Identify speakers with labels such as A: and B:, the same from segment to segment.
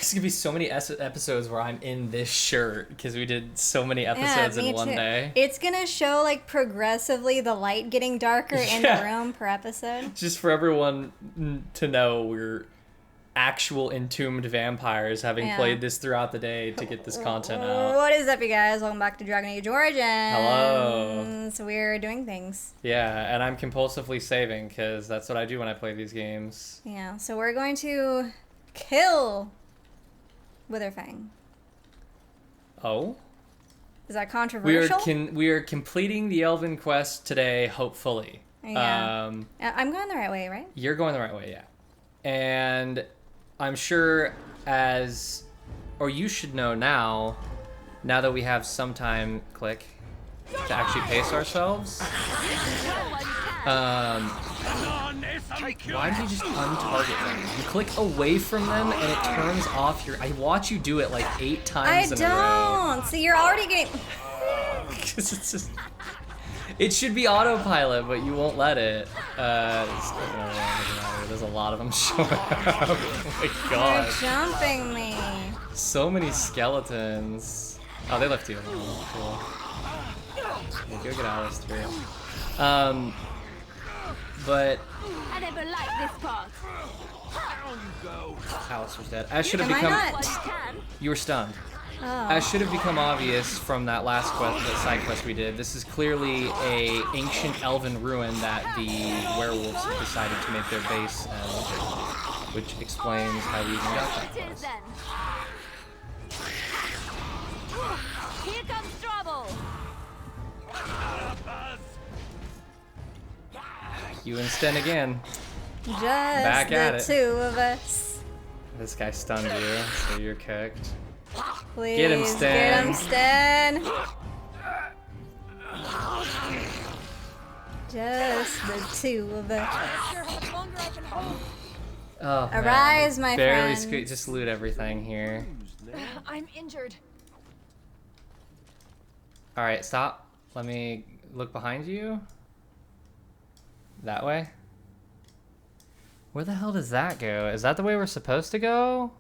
A: There's gonna be so many episodes where I'm in this shirt because we did so many episodes in one day.
B: It's gonna show like progressively the light getting darker in the room per episode.
A: Just for everyone to know, we're actual entombed vampires having played this throughout the day to get this content out.
B: What is up, you guys? Welcome back to Dragon Age Origins.
A: Hello.
B: So we're doing things.
A: Yeah, and I'm compulsively saving because that's what I do when I play these games.
B: Yeah, so we're going to kill Witherfang.
A: Oh?
B: Is that controversial?
A: We are completing the Elven quest today, hopefully.
B: Yeah. I'm going the right way, right?
A: You're going the right way, yeah. And I'm sure or you should know now that we have some time, to actually pace ourselves. Why do you just untarget them? You click away from them and it turns off your... I watch you do it like 8 times in a row.
B: I don't! So you're already getting...
A: Because it's just... It should be autopilot, but you won't let it. There's a lot of them showing up. Oh my god.
B: They're jumping me.
A: So many skeletons. Oh, they left you. Cool. Yeah, go get Alice through. But
C: I never liked this part.
A: Alice was dead. As should have become. You were stunned.
B: Oh.
A: As should have become obvious from that last side quest we did, this is clearly a ancient elven ruin that the werewolves have decided to make their base in, which explains how we even got that.
C: Here comes trouble.
A: You and Sten again.
B: Just
A: Back at
B: the
A: it.
B: two of us.
A: This guy stunned you, so you're cooked.
B: Please,
A: Get him, Stan.
B: Get him, Stan. Just the two of us.
A: Oh,
B: Arise, my
A: barely
B: friend.
A: just loot everything here.
C: I'm injured.
A: All right, stop. Let me look behind you. That way. Where the hell does that go? Is that the way we're supposed to go?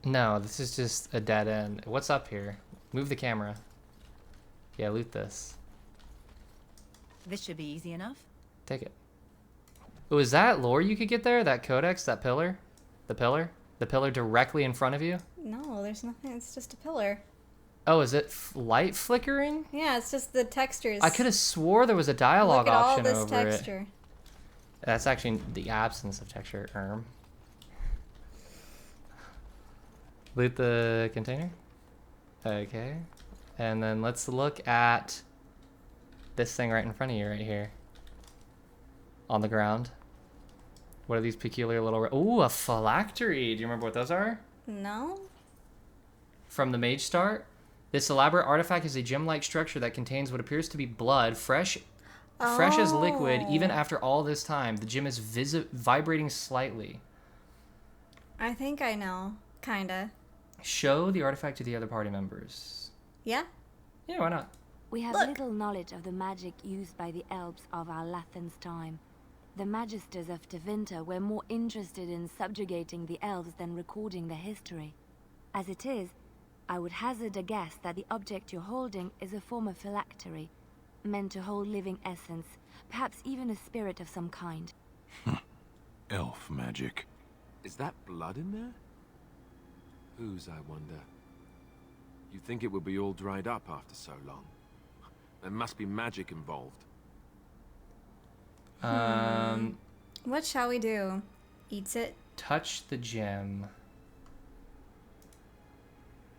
A: No, this is just a dead end. What's up here? Move the camera. Yeah, loot this.
D: This should be easy enough.
A: Take it. Oh, is that lore you could get there? That codex? That pillar? The pillar? The pillar directly in front of you?
B: No, there's nothing. It's just a pillar.
A: Oh, is it light flickering?
B: Yeah, it's just the textures.
A: I could have swore there was a dialogue
B: Look at
A: option
B: all this
A: over
B: texture.
A: it. That's actually the absence of texture. Loot the container. Okay. And then let's look at this thing right in front of you right here. On the ground. What are these peculiar little... Ooh, a phylactery. Do you remember what those are?
B: No?
A: From the Mage Start. This elaborate artifact is a gem-like structure that contains what appears to be blood, fresh as liquid, even after all this time. The gem is vibrating slightly.
B: I think I know. Kinda.
A: Show the artifact to the other party members.
B: Yeah?
A: Yeah, why not?
C: We have little knowledge of the magic used by the elves of our Lathan's time. The magisters of Tevinter were more interested in subjugating the elves than recording their history. As it is, I would hazard a guess that the object you're holding is a form of phylactery, meant to hold living essence, perhaps even a spirit of some kind.
E: Elf magic.
F: Is that blood in there? Whose, I wonder? You'd think it would be all dried up after so long. There must be magic involved.
B: What shall we do? Eats it?
A: Touch the gem.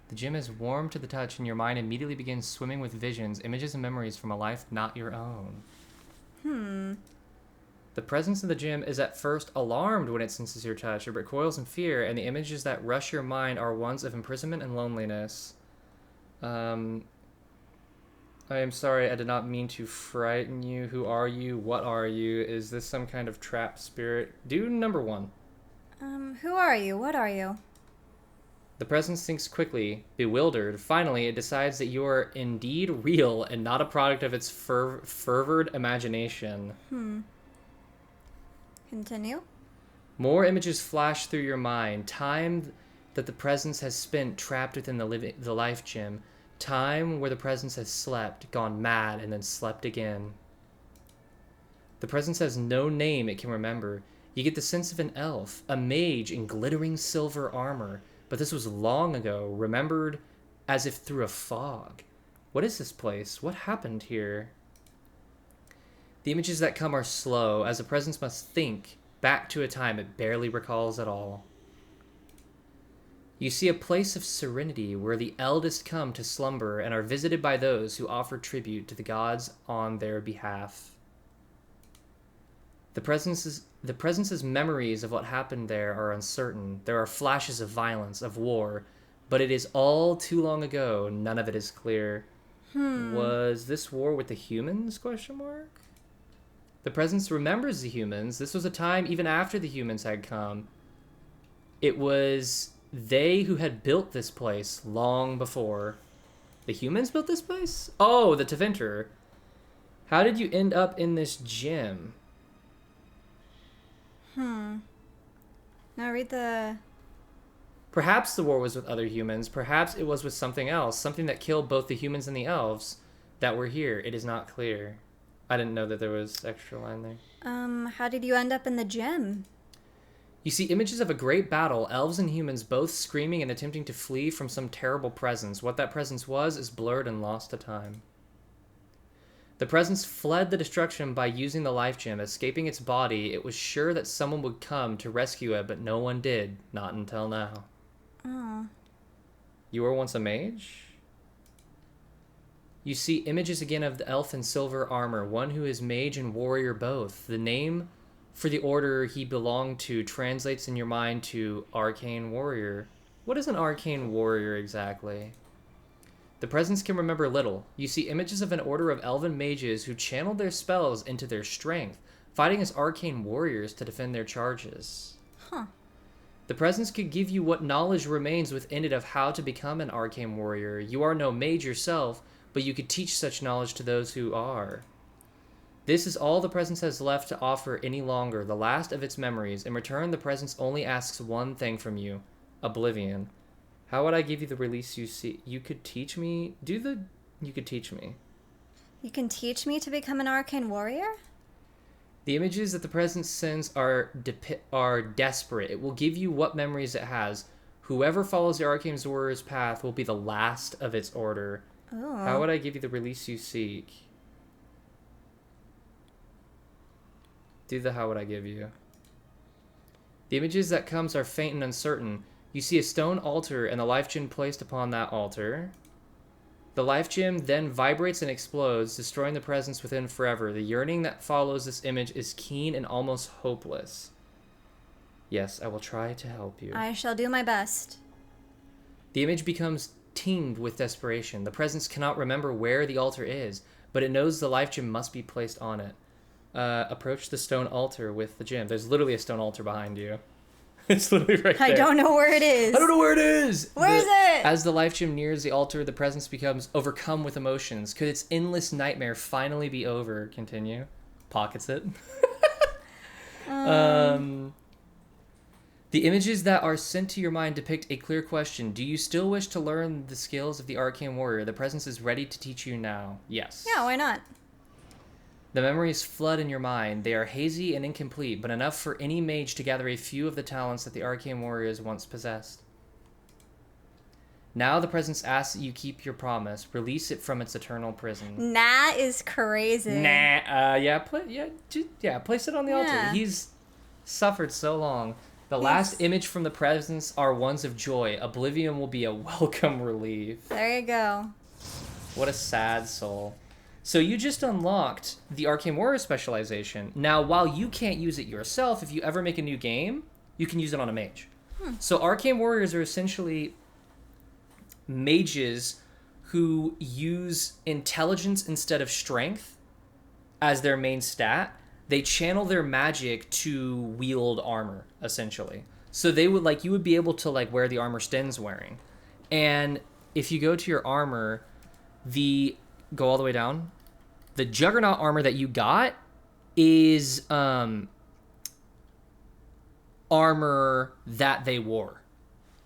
A: The gem is warm to the touch and your mind immediately begins swimming with visions, images and memories from a life not your own. The presence of the gem is at first alarmed when it senses your touch. It recoils in fear, and the images that rush your mind are ones of imprisonment and loneliness. I am sorry, I did not mean to frighten you. Who are you? What are you? Is this some kind of trapped spirit? Do number 1.
B: Who are you? What are you?
A: The presence thinks quickly, bewildered. Finally, it decides that you are indeed real and not a product of its fervored imagination.
B: Continue.
A: More images flash through your mind. Time that the presence has spent trapped within the life gem. Time where the presence has slept, gone mad, and then slept again. The presence has no name it can remember. You get the sense of an elf, a mage in glittering silver armor. But this was long ago, remembered as if through a fog. What is this place? What happened here? The images that come are slow, as the presence must think back to a time it barely recalls at all. You see a place of serenity where the eldest come to slumber and are visited by those who offer tribute to the gods on their behalf. The presence's memories of what happened there are uncertain. There are flashes of violence, of war, but it is all too long ago. None of it is clear. Was this war with the humans? ? The presence remembers the humans. This was a time even after the humans had come. It was they who had built this place long before. The humans built this place? Oh, the Tevinter. How did you end up in this gym?
B: Now read the...
A: Perhaps the war was with other humans. Perhaps it was with something else. Something that killed both the humans and the elves that were here. It is not clear. I didn't know that there was extra line there.
B: How did you end up in the gym?
A: You see images of a great battle, elves and humans both screaming and attempting to flee from some terrible presence. What that presence was is blurred and lost to time. The presence fled the destruction by using the life gem. Escaping its body, it was sure that someone would come to rescue it, but no one did. Not until now.
B: Oh.
A: You were once a mage? You see images again of the elf in silver armor, one who is mage and warrior both. The name for the order he belonged to translates in your mind to arcane warrior. What is an arcane warrior exactly? The presence can remember little. You see images of an order of elven mages who channeled their spells into their strength, fighting as arcane warriors to defend their charges.
B: Huh.
A: The presence could give you what knowledge remains within it of how to become an arcane warrior. You are no mage yourself, but you could teach such knowledge to those who are. This is all the presence has left to offer any longer, the last of its memories. In return, the presence only asks one thing from you: oblivion. How would I give you the release you see? You could teach me? You could teach me.
B: You can teach me to become an arcane warrior?
A: The images that the presence sends are desperate. It will give you what memories it has. Whoever follows the arcane warrior's path will be the last of its order.
B: Oh.
A: How would I give you the release you seek? Do the how would I give you? The images that comes are faint and uncertain. You see a stone altar and the life gem placed upon that altar. The life gem then vibrates and explodes, destroying the presence within forever. The yearning that follows this image is keen and almost hopeless. Yes, I will try to help you.
B: I shall do my best.
A: The image becomes tinged with desperation. The presence cannot remember where the altar is, but it knows the life gem must be placed on it. Approach the stone altar with the gem. There's literally a stone altar behind you. It's literally right there.
B: I don't know where it is.
A: I don't know where it is!
B: Where is it?
A: As the life gem nears the altar, the presence becomes overcome with emotions. Could its endless nightmare finally be over? Continue. Pockets it. The images that are sent to your mind depict a clear question. Do you still wish to learn the skills of the arcane warrior? The presence is ready to teach you now. Yes.
B: Yeah, why not?
A: The memories flood in your mind. They are hazy and incomplete, but enough for any mage to gather a few of the talents that the arcane warriors once possessed. Now the presence asks that you keep your promise. Release it from its eternal prison.
B: Nah is crazy.
A: Place it on the altar. He's suffered so long. The last image from the presence are ones of joy. Oblivion will be a welcome relief.
B: There you go.
A: What a sad soul. So you just unlocked the Arcane Warrior specialization. Now, while you can't use it yourself, if you ever make a new game, you can use it on a mage. So Arcane Warriors are essentially mages who use intelligence instead of strength as their main stat. They channel their magic to wield armor, essentially. So they would, you would be able to, wear the armor Sten's wearing. And if you go to your armor, go all the way down. The Juggernaut armor that you got is armor that they wore.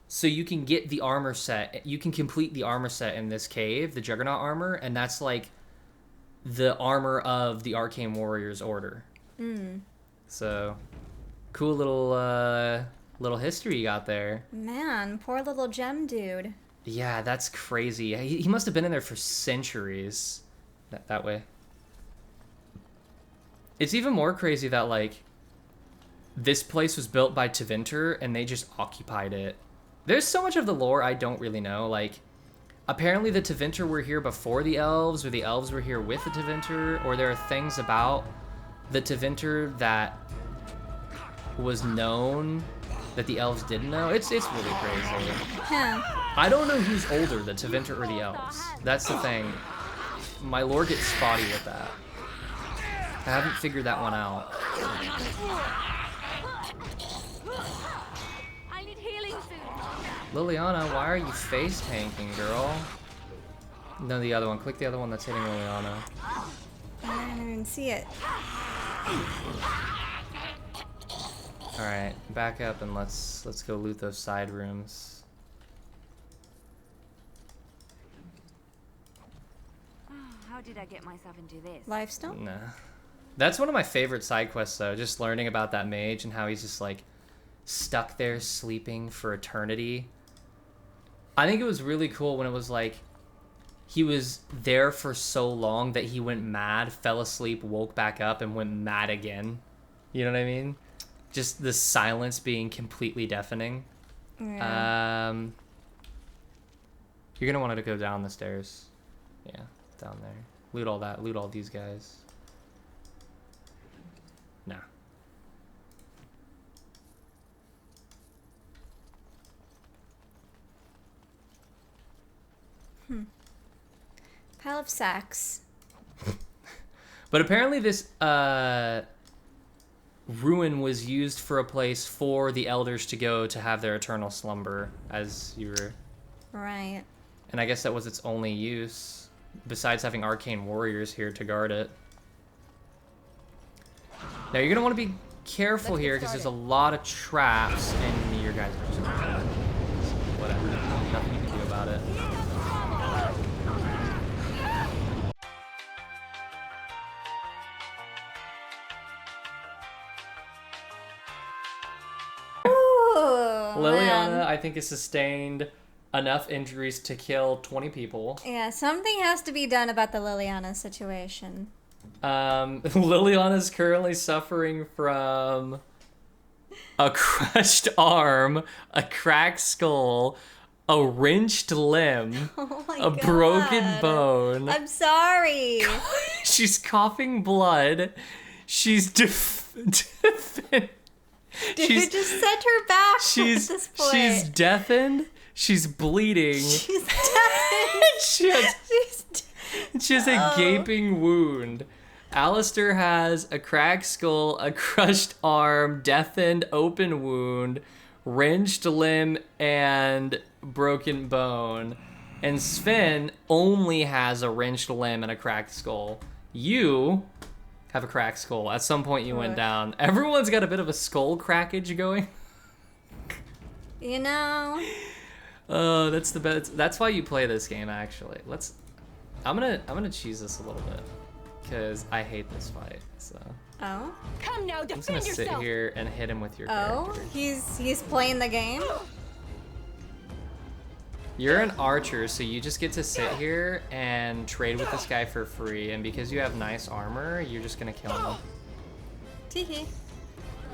A: So you can get the armor set. You can complete the armor set in this cave, the Juggernaut armor, and that's like the armor of the Arcane Warriors Order. So, cool little history you got there.
B: Man, poor little gem dude.
A: Yeah, that's crazy. He must have been in there for centuries. That way. It's even more crazy that, like, this place was built by Tevinter and they just occupied it. There's so much of the lore I don't really know. Like, apparently the Tevinter were here before the elves, or the elves were here with the Tevinter, or there are things about the Tevinter that was known that the elves didn't know. It's really crazy.
B: Huh.
A: I don't know who's older, the Tevinter or the elves. That's the thing. My lore gets spotty with that. I haven't figured that one out.
C: I need healing soon.
A: Liliana, why are you face tanking, girl? No, the other one. Click the other one that's hitting Liliana.
B: I didn't even see it.
A: Alright, back up and let's go loot those side rooms.
C: How did I get myself into this?
B: Lifestone?
A: Nah. That's one of my favorite side quests though, just learning about that mage and how he's just like stuck there sleeping for eternity. I think it was really cool when it was like he was there for so long that he went mad, fell asleep, woke back up, and went mad again. You know what I mean? Just the silence being completely deafening.
B: Yeah.
A: You're gonna want to go down the stairs. Yeah, down there. Loot all that. Loot all these guys. Nah.
B: Pile of sacks.
A: But apparently this ruin was used for a place for the elders to go to have their eternal slumber, as you were.
B: Right.
A: And I guess that was its only use, besides having arcane warriors here to guard it. Now you're gonna want to be careful here because there's a lot of traps, and your guys are just whatever. Nothing you can do about it.
B: Ooh,
A: Liliana,
B: man.
A: I think, has sustained enough injuries to kill 20 people.
B: Yeah, something has to be done about the Liliana situation.
A: Liliana's currently suffering from a crushed arm, a cracked skull, a wrenched limb,
B: Oh my
A: a
B: God.
A: broken bone.
B: I'm sorry.
A: She's coughing blood. She's
B: Dude,
A: she's
B: just set her back at this point.
A: she's deafened. She's bleeding.
B: She's deafened.
A: She has She has a
B: Oh.
A: gaping wound. Alistair has a cracked skull, a crushed arm, deafened, open wound, wrenched limb, and broken bone. And Sven only has a wrenched limb and a cracked skull. You have a cracked skull. At some point you went
B: Ugh.
A: down. Everyone's got a bit of a skull crackage going.
B: You know?
A: Oh, that's the best. That's why you play this game, actually. I'm gonna cheese this a little bit because I hate this fight. So
B: Oh?
C: Come now,
A: I'm just
C: defend
A: gonna sit
C: yourself.
A: here and hit him with your
B: Oh?
A: character.
B: He's playing the game?
A: You're an archer, so you just get to sit here and trade with this guy for free. And because you have nice armor, you're just gonna kill him.
B: Teehee.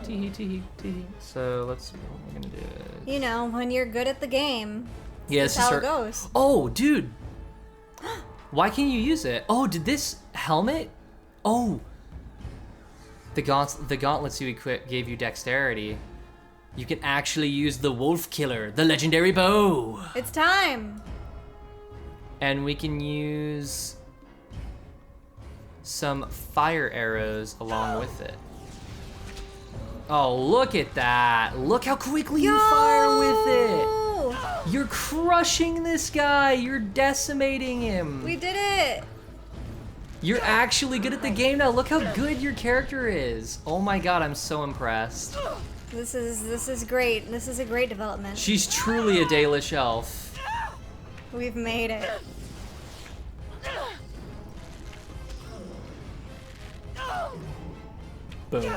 A: Teehee, teehee, teehee. So let's see what we're gonna do.
B: You know, when you're good at the game,
A: Yeah,
B: that's how it goes.
A: Oh, dude. Why can't you use it? Oh, did this helmet? Oh. The gauntlets you equip gave you dexterity. You can actually use the Wolf Killer, the legendary bow.
B: It's time.
A: And we can use some fire arrows along with it. Oh, look at that. Look how quickly you fire with it. You're crushing this guy. You're decimating him.
B: We did it.
A: You're actually good at the game now. Look how good your character is. Oh my god, I'm so impressed.
B: This is great. This is a great development.
A: She's truly a Dalish elf.
B: We've made it.
A: Boom.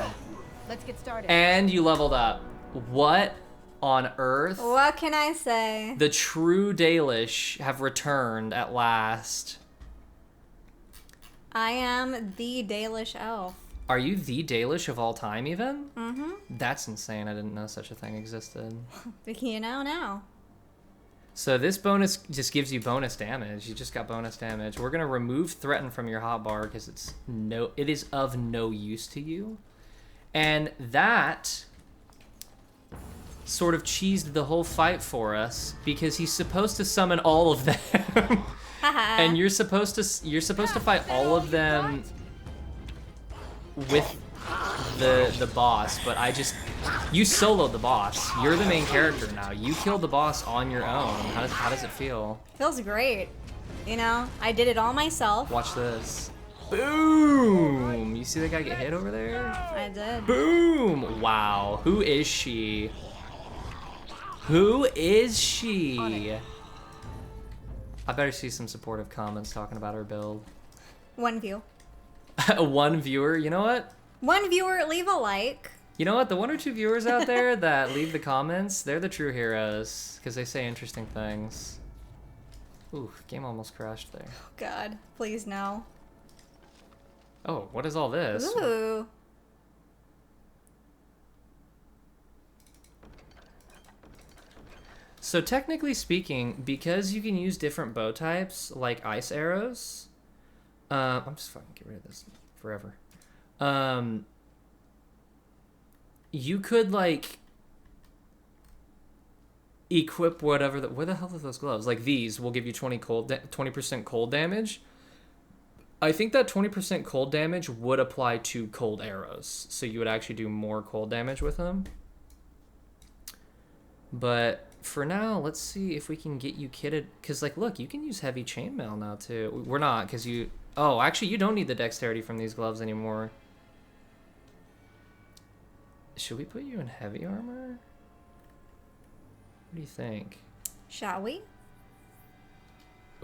D: Let's get started.
A: And you leveled up. What on earth?
B: What can I say?
A: The true Dalish have returned at last.
B: I am the Dalish elf.
A: Are you the Dalish of all time, even?
B: Mm-hmm.
A: That's insane. I didn't know such a thing existed.
B: You know now.
A: So this bonus just gives you bonus damage. You just got bonus damage. We're gonna remove threaten from your hotbar because it is of no use to you. And that sort of cheesed the whole fight for us because he's supposed to summon all of them. And you're supposed to fight all of them with the boss, but you soloed the boss. You're the main character now. You killed the boss on your own. How does it feel?
B: Feels great. You know, I did it all myself.
A: Watch this. Boom! You see that guy get hit over there?
B: I did.
A: Boom! Wow. Who is she? Who is she? I better see some supportive comments talking about her build.
B: One view.
A: One viewer, you know what?
B: One viewer, leave a like.
A: You know what? The one or two viewers out there that leave the comments, they're the true heroes because they say interesting things. Ooh, game almost crashed there.
B: Oh God, please no.
A: Oh, what is all this?
B: Ooh.
A: So technically speaking, because you can use different bow types, like ice arrows, I'm just fucking get rid of this forever. You could like equip whatever. Where the hell are those gloves? Like these will give you 20% cold damage. I think that 20% cold damage would apply to cold arrows, so you would actually do more cold damage with them. But for now, let's see if we can get you kitted. Because, like, look, you can use heavy chainmail now, too. We're not, because you... Oh, actually, you don't need the dexterity from these gloves anymore. Should we put you in heavy armor? What do you think?
B: Shall we?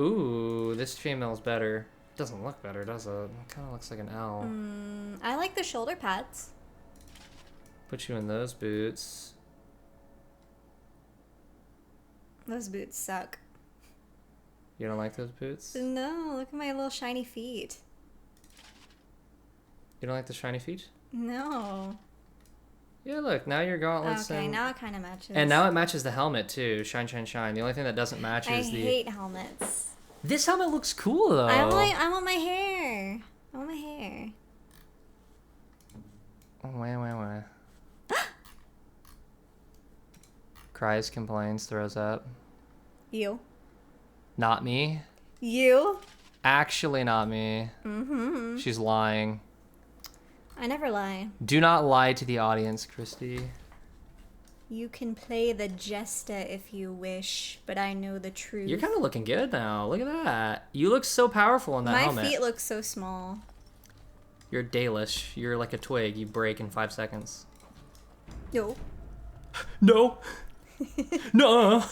A: Ooh, this chainmail's better. Doesn't look better, does it? It kind of looks like an L.
B: I like the shoulder pads.
A: Put you in those boots.
B: Those boots suck.
A: You don't like those boots?
B: No, look at my little shiny feet.
A: You don't like the shiny feet?
B: No.
A: Yeah, look, now your gauntlets.
B: Okay, now it kind of matches.
A: And now it matches the helmet too. Shine, shine, shine. The only thing that doesn't match is the.
B: I hate helmets.
A: This helmet looks cool though.
B: I want my hair. I want my hair.
A: Wah. Cries, complains, throws up.
B: You.
A: Not me.
B: You.
A: Actually, not me.
B: Mm-hmm.
A: She's lying.
B: I never lie.
A: Do not lie to the audience, Christy.
B: You can play the jester if you wish, but I know the truth.
A: You're kind of looking good now. Look at that. You look so powerful in that helmet.
B: My feet look so small.
A: You're Dalish. You're like a twig. You break in 5 seconds.
B: No.
A: No. No.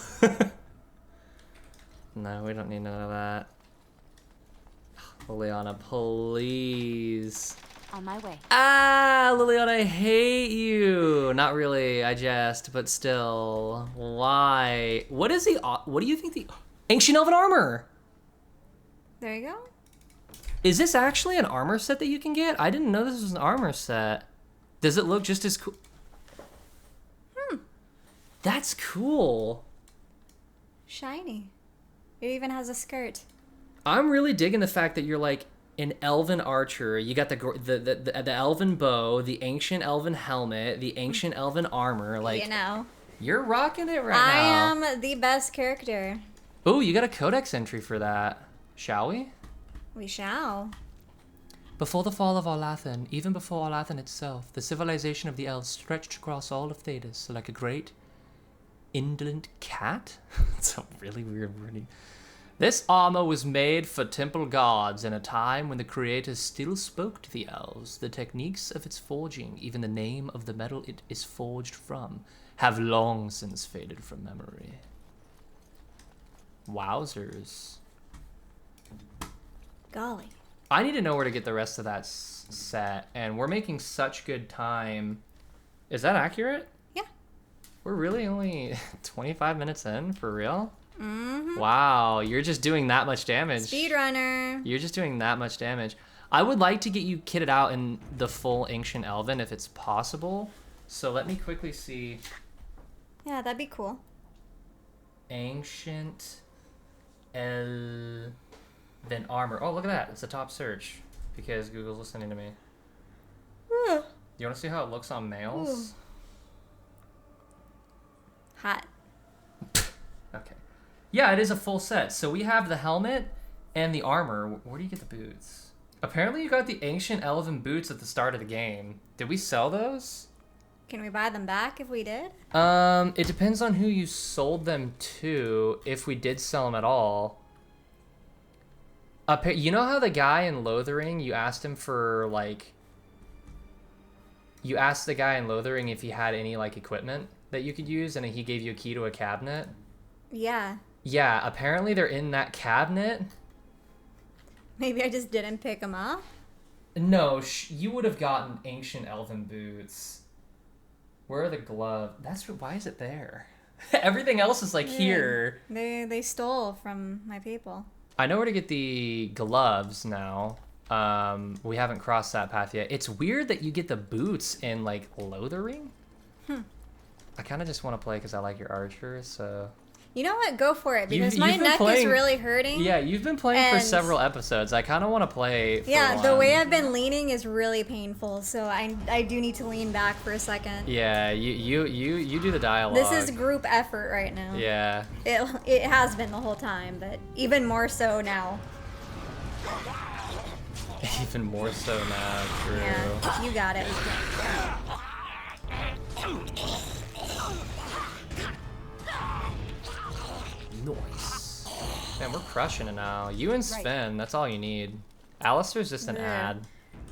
A: No, we don't need none of that. Liliana, please.
C: On my way.
A: Ah, Liliana, I hate you. Not really, I jest, but still. Why? What do you think the... Ancient Elven Armor!
B: There you go.
A: Is this actually an armor set that you can get? I didn't know this was an armor set. Does it look just as cool? That's cool.
B: Shiny. It even has a skirt.
A: I'm really digging the fact that you're like an elven archer. You got the elven bow, the ancient elven helmet, the ancient elven armor. Like,
B: You know.
A: you're rocking it right
B: I
A: now.
B: am the best character.
A: Oh, you got a codex entry for that. Shall we?
B: We shall.
A: Before the fall of Arlathan, even before Arlathan itself, the civilization of the elves stretched across all of Thedas like a great indolent cat. It's a really weird wording. This armor was made for temple gods in a time when the creators still spoke to the elves. The techniques of its forging, even the name of the metal it is forged from, have long since faded from memory. Wowzers.
B: Golly.
A: I need to know where to get the rest of that set, and we're making such good time. Is that accurate?
B: Yeah.
A: We're really only 25 minutes in, for real?
B: Mm-hmm.
A: Wow, you're just doing that much damage.
B: Speedrunner.
A: You're just doing that much damage. I would like to get you kitted out in the full Ancient Elven if it's possible. So let me quickly see.
B: Yeah, that'd be cool.
A: Ancient Elven armor. Oh, look at that. It's a top search because Google's listening to me. You want to see how it looks on males?
B: Hot.
A: Okay. Yeah, it is a full set. So we have the helmet and the armor. Where do you get the boots? Apparently you got the Ancient Elven boots at the start of the game. Did we sell those?
B: Can we buy them back if we did?
A: It depends on who you sold them to, if we did sell them at all. You know how the guy in Lothering, you asked him for, like... You asked the guy in Lothering if he had any, like, equipment that you could use, and he gave you a key to a cabinet?
B: Yeah.
A: Yeah, apparently they're in that cabinet.
B: Maybe I just didn't pick them up?
A: No, you would have gotten Ancient Elven boots. Where are the gloves? Why is it there? Everything else is, like, here.
B: They stole from my people.
A: I know where to get the gloves now. We haven't crossed that path yet. It's weird that you get the boots in, like, Lothering. I kind of just want to play because I like your archer, so...
B: You know what? Go for it, because my
A: you've been
B: neck
A: playing,
B: is really hurting.
A: Yeah, you've been playing for several episodes. I kind of want to play for
B: Yeah,
A: one.
B: the way I've been leaning is really painful, so I do need to lean back for a second.
A: Yeah, you do the dialogue.
B: This is group effort right now.
A: Yeah.
B: It has been the whole time, but even more so now.
A: Even more so now, true.
B: Yeah, you got it.
A: Nice. Man, we're crushing it now. You and Sven, that's all you need. Alistair's just an ad.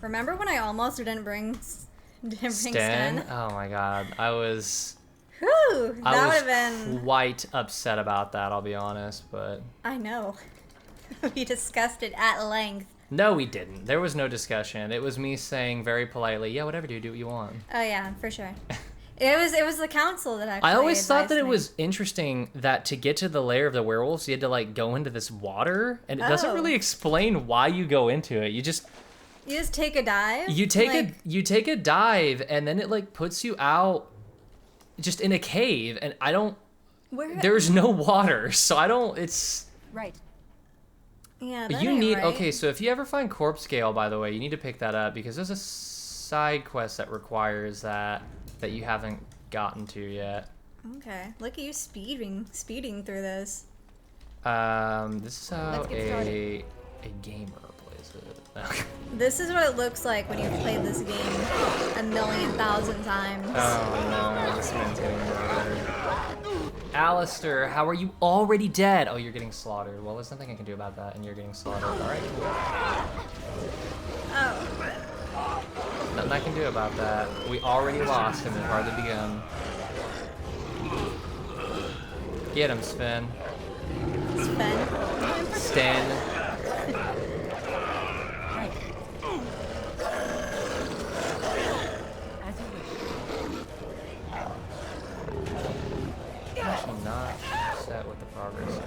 B: Remember when I almost didn't bring Sten?
A: Oh my god. I was
B: Whew, that would have been...
A: quite upset about that, I'll be honest, but...
B: I know. We discussed it at length.
A: No, we didn't. There was no discussion. It was me saying very politely, yeah, whatever, dude, do what you want.
B: Oh yeah, for sure. It was the council that actually
A: I always thought that
B: advised
A: it
B: me.
A: was interesting that to get to the lair of the werewolves, you had to, like, go into this water, and it doesn't really explain why you go into it. You just
B: take a dive?
A: you take a dive, and then it, like, puts you out just in a cave, and there's no water, so it's...
B: Right. Yeah, that
A: You
B: ain't
A: need...
B: right.
A: Okay, so if you ever find Corpse Scale, by the way, you need to pick that up, because there's a side quest that requires that you haven't gotten to yet.
B: Okay, look at you speeding through this.
A: This is how a gamer plays it.
B: This is what it looks like when you've played this game 1,000,000 times.
A: Oh no, this man's getting murdered. Alistair, how are you already dead? Oh, you're getting slaughtered. Well, there's nothing I can do about that, and you're getting slaughtered. Alright, cool.
B: Oh.
A: Nothing I can do about that. We already lost and we've hardly begun. Get him, Sven. Stan. I'm actually not set with the progress.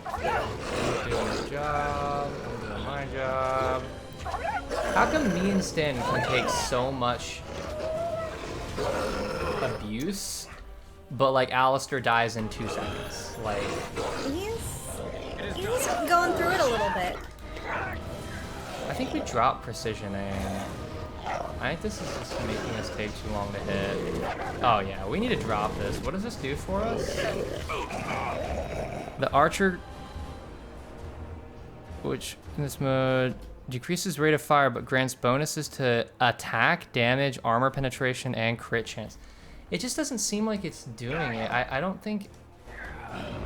A: I'm doing his job. I'm doing my job. How come me and Stan can take so much abuse, but like Alistair dies in 2 seconds? Like
B: he's going through it a little bit.
A: I think we dropped precision aim. I think this is just making us take too long to hit. Oh yeah, we need to drop this. What does this do for us? The archer, which in this mode decreases rate of fire but grants bonuses to attack, damage, armor penetration, and crit chance. It just doesn't seem like it's doing it. I don't think...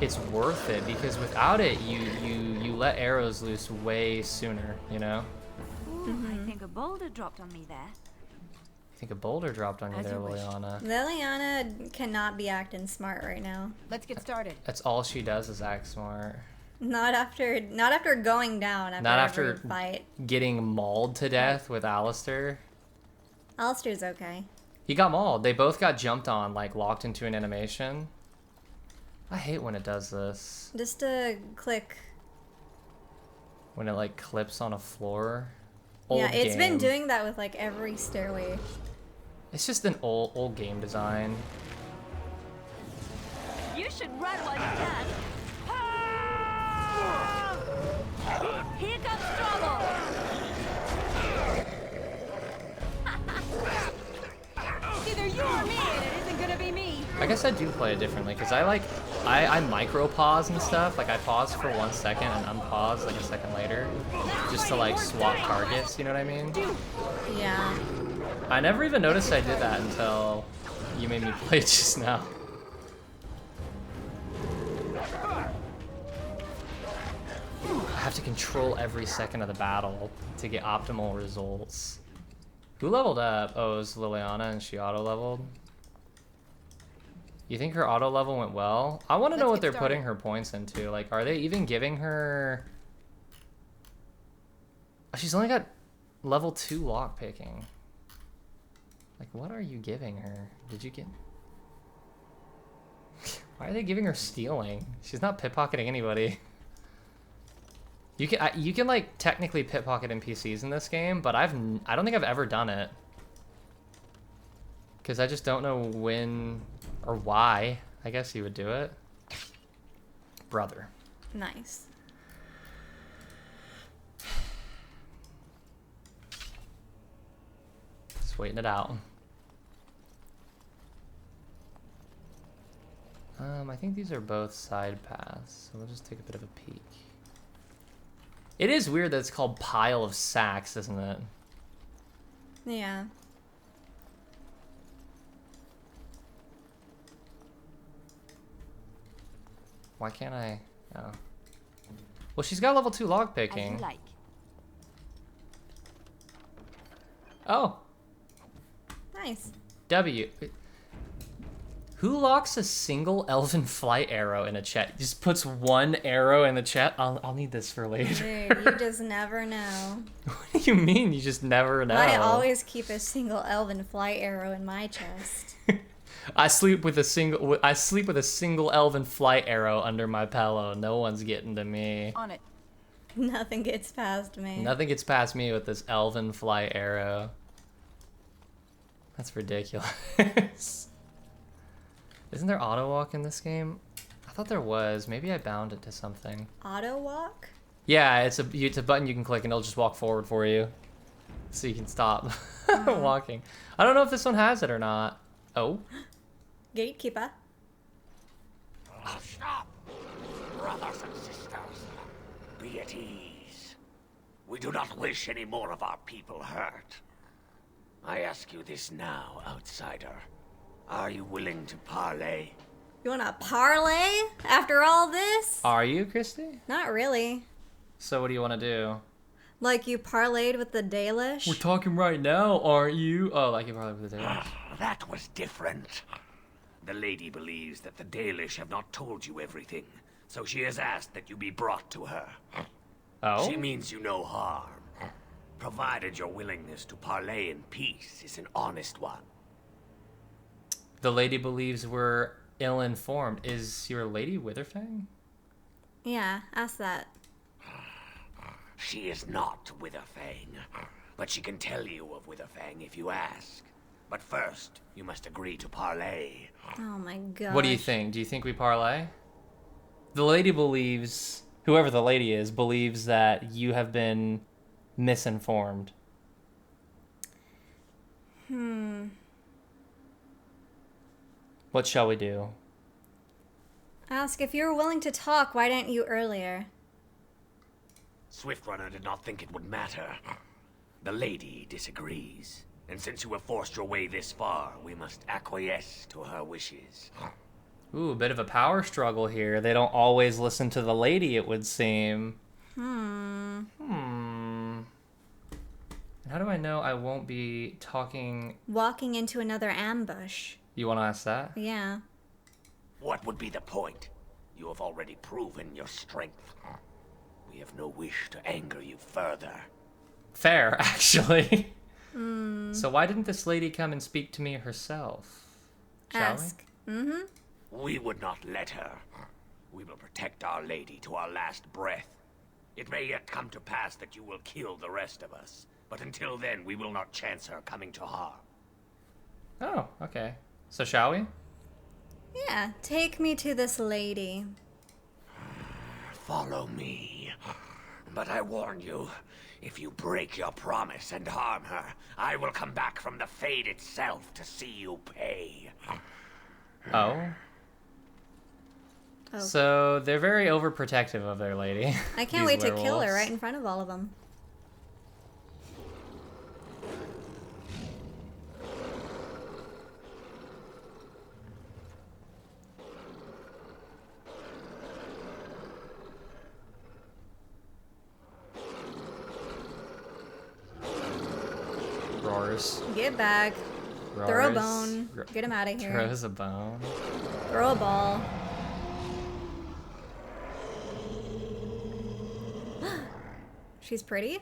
A: it's worth it, because without it, you let arrows loose way sooner, you know?
C: Ooh, I think a boulder dropped on me there.
A: I think a boulder dropped on you
D: As
A: there,
D: you wish.
A: Liliana.
B: Liliana cannot be acting smart right now.
D: Let's get started.
A: That's all she does is act smart.
B: Not after going down after
A: Not
B: every
A: after
B: fight.
A: getting mauled to death with Alistair.
B: Alistair's okay.
A: He got mauled. They both got jumped on, like locked into an animation. I hate when it does this.
B: Just a click.
A: When it like clips on a floor.
B: Yeah, it's been
A: game.
B: doing that with like every stairway.
A: It's just an old game design.
C: You should run while you can. Here comes trouble.
D: It's either you or me, and it isn't gonna be me.
A: I guess I do play it differently because I micro pause and stuff. Like I pause for 1 second and unpause like a second later, just to like swap targets. You know what I mean?
B: Yeah.
A: I never even noticed I did that until you made me play it just now. I have to control every second of the battle to get optimal results. Who leveled up? Oh, it was Liliana and she auto-leveled. You think her auto-level went well? I want to know
D: Let's
A: what
D: get
A: they're
D: started.
A: putting her points into. Like, are they even giving her... Oh, she's only got level 2 lockpicking. Like, what are you giving her? Did you get... Why are they giving her stealing? She's not pickpocketing anybody. You can like technically pickpocket NPCs in this game, but I don't think I've ever done it. Cause I just don't know when or why. I guess you would do it. Brother.
B: Nice.
A: Just waiting it out. I think these are both side paths, so we'll just take a bit of a peek. It is weird that it's called Pile of Sacks, isn't it?
B: Yeah.
A: Why can't I? Oh. Well, she's got level 2
C: As you
A: lockpicking.
C: like.
A: Oh,
B: Nice.
A: W. Who locks a single elven flight arrow in a chest? Just puts one arrow in the chest? I'll need this for later.
B: Dude, you just never know.
A: What do you mean? You just never know.
B: I always keep a single elven flight arrow in my chest.
A: I sleep with a single elven flight arrow under my pillow. No one's getting to me.
D: On it.
B: Nothing gets past me.
A: Nothing gets past me with this elven flight arrow. That's ridiculous. Isn't there auto walk in this game? I thought there was. Maybe I bound it to something.
B: Auto walk?
A: Yeah, it's a button you can click and it'll just walk forward for you, so you can stop walking. I don't know if this one has it or not. Oh,
B: Gatekeeper.
G: Stop! Brothers and sisters, be at ease. We do not wish any more of our people hurt. I ask you this now, outsider. Are you willing to parley?
B: You wanna parlay after all this?
A: are you, Christy?
B: Not really.
A: So what do you want to do?
B: Like you parlayed with the Dalish?
A: We're talking right now, aren't you? Oh, like you probably with the Dalish.
G: That was different. The lady believes that the Dalish have not told you everything, so she has asked that you be brought to her.
A: Oh,
G: She means you no harm, provided your willingness to parley in peace is an honest one.
A: the lady believes we're ill-informed. Is your lady Witherfang?
B: Yeah, ask that.
G: She is not Witherfang, but she can tell you of Witherfang if you ask. But first, you must agree to parley.
B: Oh my god.
A: What do you think? Do you think we parlay? The lady believes, whoever the lady is, believes that you have been misinformed. What shall we do?
B: Ask if you were willing to talk, why didn't you earlier?
G: Swiftrunner did not think it would matter. The lady disagrees. And since you have forced your way this far, we must acquiesce to her wishes.
A: Ooh, a bit of a power struggle here. They don't always listen to the lady, it would seem. And how do I know I won't be talking...
B: Walking into another ambush.
A: You want to ask that?
B: Yeah.
G: What would be the point? You have already proven your strength. We have no wish to anger you further.
A: Fair, actually. So why didn't this lady come and speak to me herself? Shall
B: Ask. Mm-hmm.
G: We would not let her. We will protect our lady to our last breath. It may yet come to pass that you will kill the rest of us. But until then, we will not chance her coming to harm.
A: we? Oh, okay. So shall we?
B: Yeah, take me to this lady.
G: Follow me. But I warn you, if you break your promise and harm her, I will come back from the Fade itself to see you pay.
A: Oh.
B: Oh.
A: So they're very overprotective of their lady.
B: I can't
A: These
B: wait to kill her
A: werewolves.
B: right in front of all of them.
A: Roars.
B: Get back.
A: Roars.
B: Throw a bone. Get him out of here.
A: Throws a bone.
B: Throw a ball. She's pretty.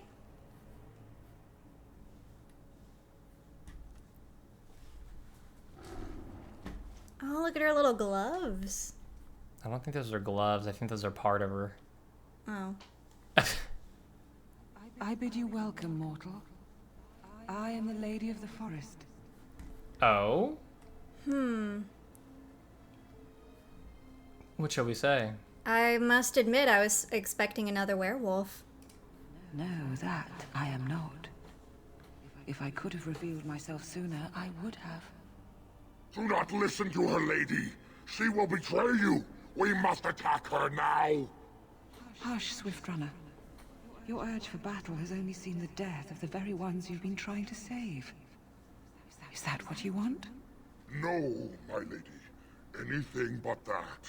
B: Oh, look at her little gloves.
A: I don't think those are gloves. I think those are part of her.
B: Oh.
H: I bid you welcome, mortal. I am the Lady of the Forest.
A: Oh? What shall we say?
B: I must admit, I was expecting another werewolf.
H: No, that I am not. If I could have revealed myself sooner, I would have.
I: Do not listen to her, lady. She will betray you. We must attack her now.
H: Hush, Swift Runner. Your urge for battle has only seen the death of the very ones you've been trying to save. Is that what you want?
I: No, my lady. Anything but that.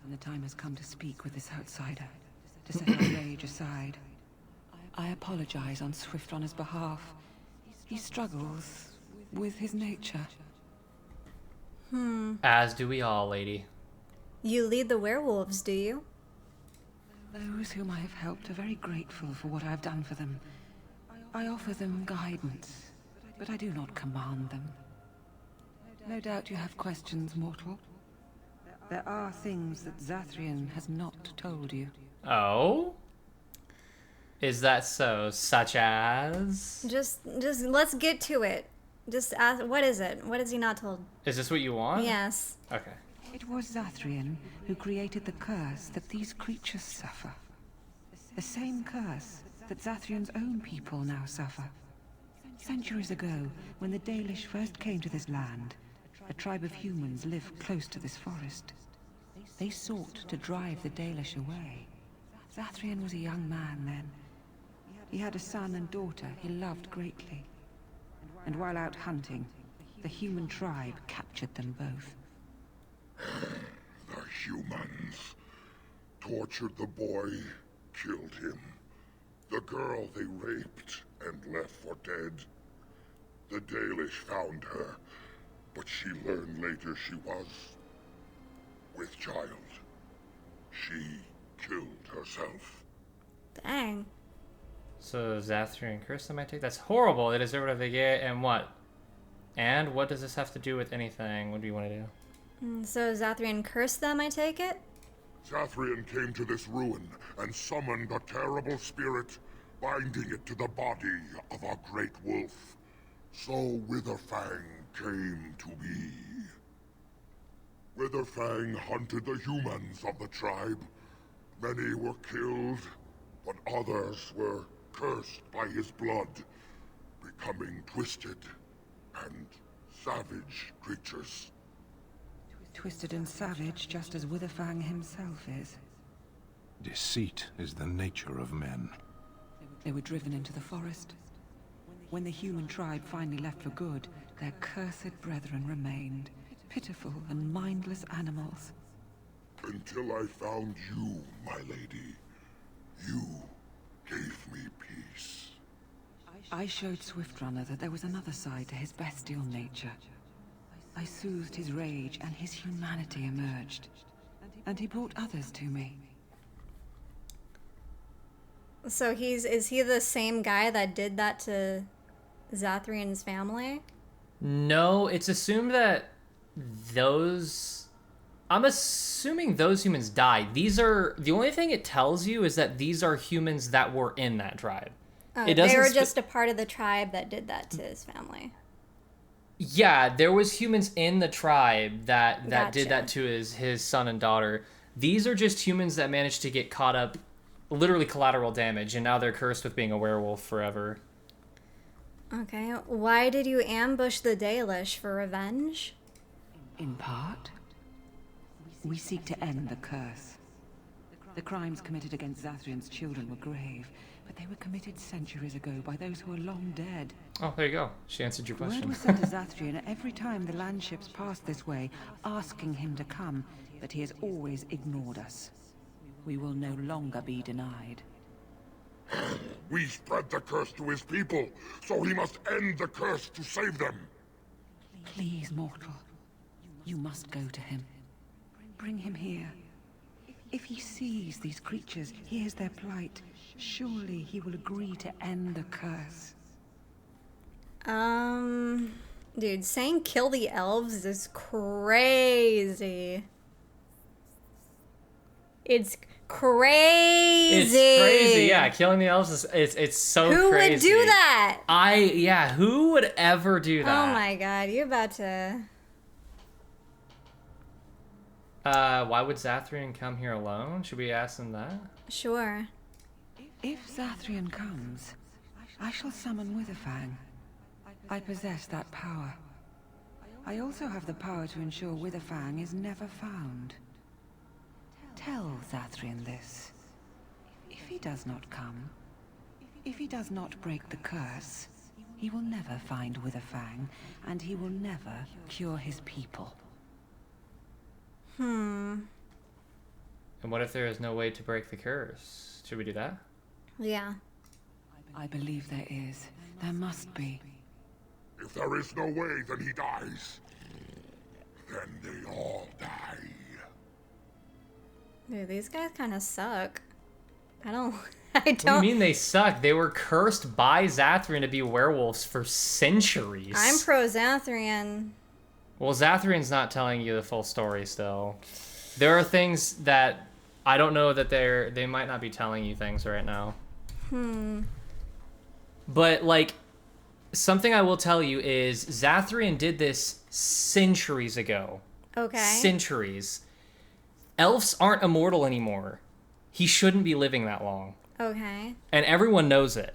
H: And the time has come to speak with this outsider, to set our rage aside. I apologize on Swift Runner's behalf. He struggles with his nature.
A: As do we all, lady.
B: You lead the werewolves, do you?
H: Those whom I have helped are very grateful for what I have done for them. I offer them guidance, but I do not command them. No doubt you have questions, mortal. There are things that Zathrian has not told you.
A: Oh? Is that so? Such as?
B: Just let's get to it. Just ask, what is it? What has he not told?
A: Is this what you want?
B: Yes.
A: Okay.
H: It was Zathrian who created the curse that these creatures suffer. The same curse that Zathrian's own people now suffer. Centuries ago, when the Dalish first came to this land, a tribe of humans lived close to this forest. They sought to drive the Dalish away. Zathrian was a young man then. He had a son and daughter he loved greatly. And while out hunting, the human tribe captured them both.
I: The humans tortured the boy, killed him. The girl they raped and left for dead. The Dalish found her, but she learned later she was with child. She killed herself.
B: Dang.
A: So Zathrian curse them, I take? That's horrible. They deserve whatever they get, and what? And what does this have to do with anything? What do you want to do?
B: So Zathrian cursed them, I take it?
I: Zathrian came to this ruin and summoned a terrible spirit, binding it to the body of a great wolf. So Witherfang came to be. Witherfang hunted the humans of the tribe. Many were killed, but others were cursed by his blood, becoming twisted and savage creatures.
H: Twisted and savage, just as Witherfang himself is.
E: Deceit is the nature of men.
H: They were driven into the forest. When the human tribe finally left for good, their cursed brethren remained, Pitiful and mindless animals.
I: Until I found you, my lady. You gave me peace.
H: I showed Swiftrunner that there was another side to his bestial nature. I soothed his rage and his humanity emerged. And he brought others to me.
B: So is he the same guy that did that to Zathrian's family?
A: No, it's assumed that I'm assuming those humans died. The only thing it tells you is that these are humans that were in that tribe.
B: Oh,
A: It
B: they
A: doesn't
B: were just a part of the tribe that did that to his family.
A: Yeah, there was humans in the tribe that
B: Gotcha.
A: did that to his son and daughter. These are just humans that managed to get caught up, literally collateral damage, and now they're cursed with being a werewolf forever.
B: Okay, why did you ambush the Dalish? For revenge?
H: In part, we seek to end the curse. The crimes committed against Zathrian's children were grave, but they were committed centuries ago by those who are long dead.
A: Oh, there you go. She answered your
H: Word
A: question.
H: was sent to Zathrian every time the landships passed this way, asking him to come, but he has always ignored us. We will no longer be denied.
I: We spread the curse to his people, so he must end the curse to save them.
H: Please, mortal. You must go to him. Bring him here. If he sees these creatures, hears their plight, surely he will agree to end the curse.
B: Dude, saying kill the elves is crazy. It's crazy.
A: It's crazy, yeah. Killing the elves is it's so
B: Who
A: crazy.
B: would do that?
A: Who would ever do that?
B: Oh my god, you're about to...
A: Why would Zathrian come here alone? Should we ask him that?
B: Sure.
H: If Zathrian comes, I shall summon Witherfang. I possess that power. I also have the power to ensure Witherfang is never found. Tell Zathrian this. If he does not come, if he does not break the curse, he will never find Witherfang, and he will never cure his people.
A: And what if there is no way to break the curse? Should we do that?
B: Yeah.
H: I believe there is. There must be.
I: If there is no way, then he dies. Then they all die.
B: Dude, these guys kind of suck. I don't...
A: What do you mean they suck? They were cursed by Zathrian to be werewolves for centuries.
B: I'm pro Zathrian.
A: Well, Zathrian's not telling you the full story still. There are things that I don't know that they might not be telling you things right now. But, like, something I will tell you is Zathrian did this centuries ago.
B: Okay.
A: Centuries. Elves aren't immortal anymore. He shouldn't be living that long.
B: Okay.
A: And everyone knows it.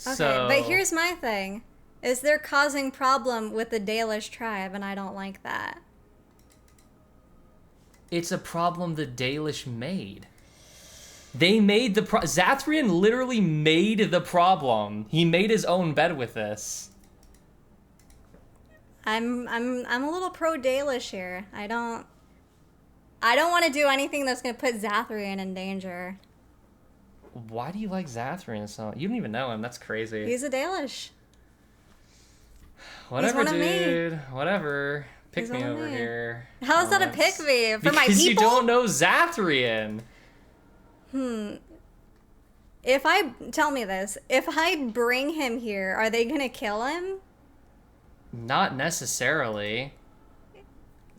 B: Okay,
A: So...
B: but here's my thing. Is they're causing problem with the Dalish tribe, and I don't like that.
A: It's a problem the Dalish made. They made the Zathrian literally made the problem. He made his own bed with this.
B: I'm a little pro Dalish here. I don't want to do anything that's gonna put Zathrian in danger.
A: Why do you like Zathrian so? You don't even know him. That's crazy.
B: He's a Dalish.
A: Whatever,
B: one of me.
A: dude. Whatever. Pick
B: He's
A: me
B: one of
A: over
B: me.
A: here.
B: How's that a
A: Comments.
B: pick me for my
A: Because you
B: people?
A: don't know Zathrian.
B: If I tell me this, if I bring him here, are they gonna kill him?
A: Not necessarily.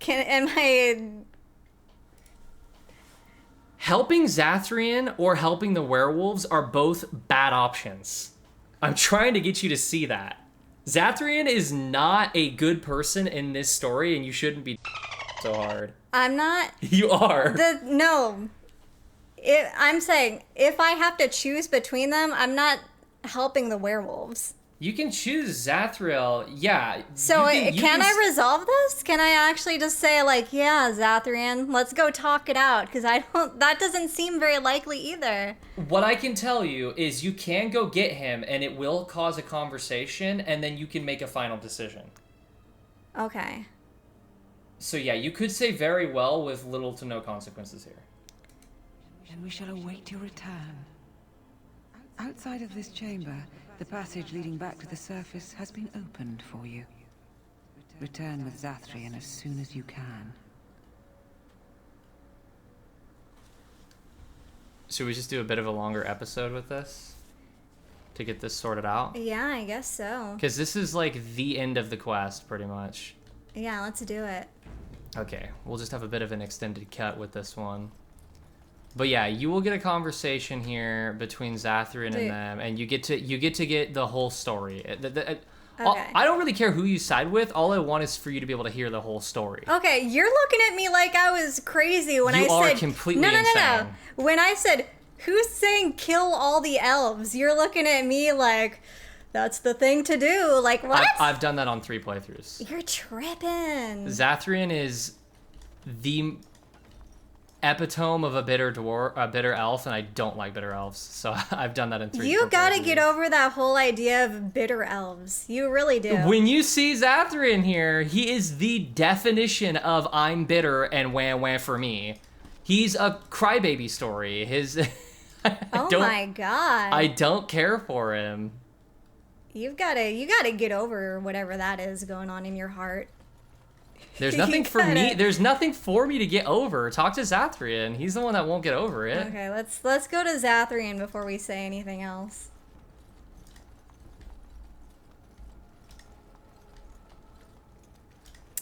B: Am I?
A: Helping Zathrian or helping the werewolves are both bad options. I'm trying to get you to see that. Zathrian is not a good person in this story, and you shouldn't be so hard.
B: I'm not.
A: You are.
B: No. I'm saying if I have to choose between them, I'm not helping the werewolves.
A: You can choose Zathriel, yeah.
B: So
A: you
B: can I resolve this? Can I actually just say like, yeah, Zathrian, let's go talk it out? Because that doesn't seem very likely either.
A: What I can tell you is you can go get him, and it will cause a conversation, and then you can make a final decision.
B: Okay.
A: So yeah, you could say very well with little to no consequences here.
H: And we shall await your return. Outside of this chamber, the passage leading back to the surface has been opened for you. Return with Zathrian as soon as you can.
A: Should we just do a bit of a longer episode with this? To get this sorted out?
B: Yeah, I guess so.
A: Because this is like the end of the quest, pretty much.
B: Yeah, let's do it.
A: Okay, we'll just have a bit of an extended cut with this one. But yeah, you will get a conversation here between Zathrian and them, and you get to get the whole story.
B: Okay.
A: I don't really care who you side with. All I want is for you to be able to hear the whole story.
B: Okay, you're looking at me like I was crazy when
A: You
B: I said...
A: are completely
B: no.
A: insane.
B: When I said, who's saying kill all the elves? You're looking at me like, that's the thing to do. Like, what?
A: I've done that on 3 playthroughs.
B: You're tripping.
A: Zathrian is the epitome of a bitter elf, and I don't like bitter elves, so I've done that in 3.
B: You gotta get over that whole idea of bitter elves. You really do.
A: When you see Zathrian here, he is the definition of I'm bitter and wah wah for me. He's a crybaby story.
B: Oh my god.
A: I don't care for him.
B: You gotta get over whatever that is going on in your heart.
A: There's nothing for me. There's nothing for me to get over. Talk to Zathrian. He's the one that won't get over it.
B: Okay, let's go to Zathrian before we say anything else.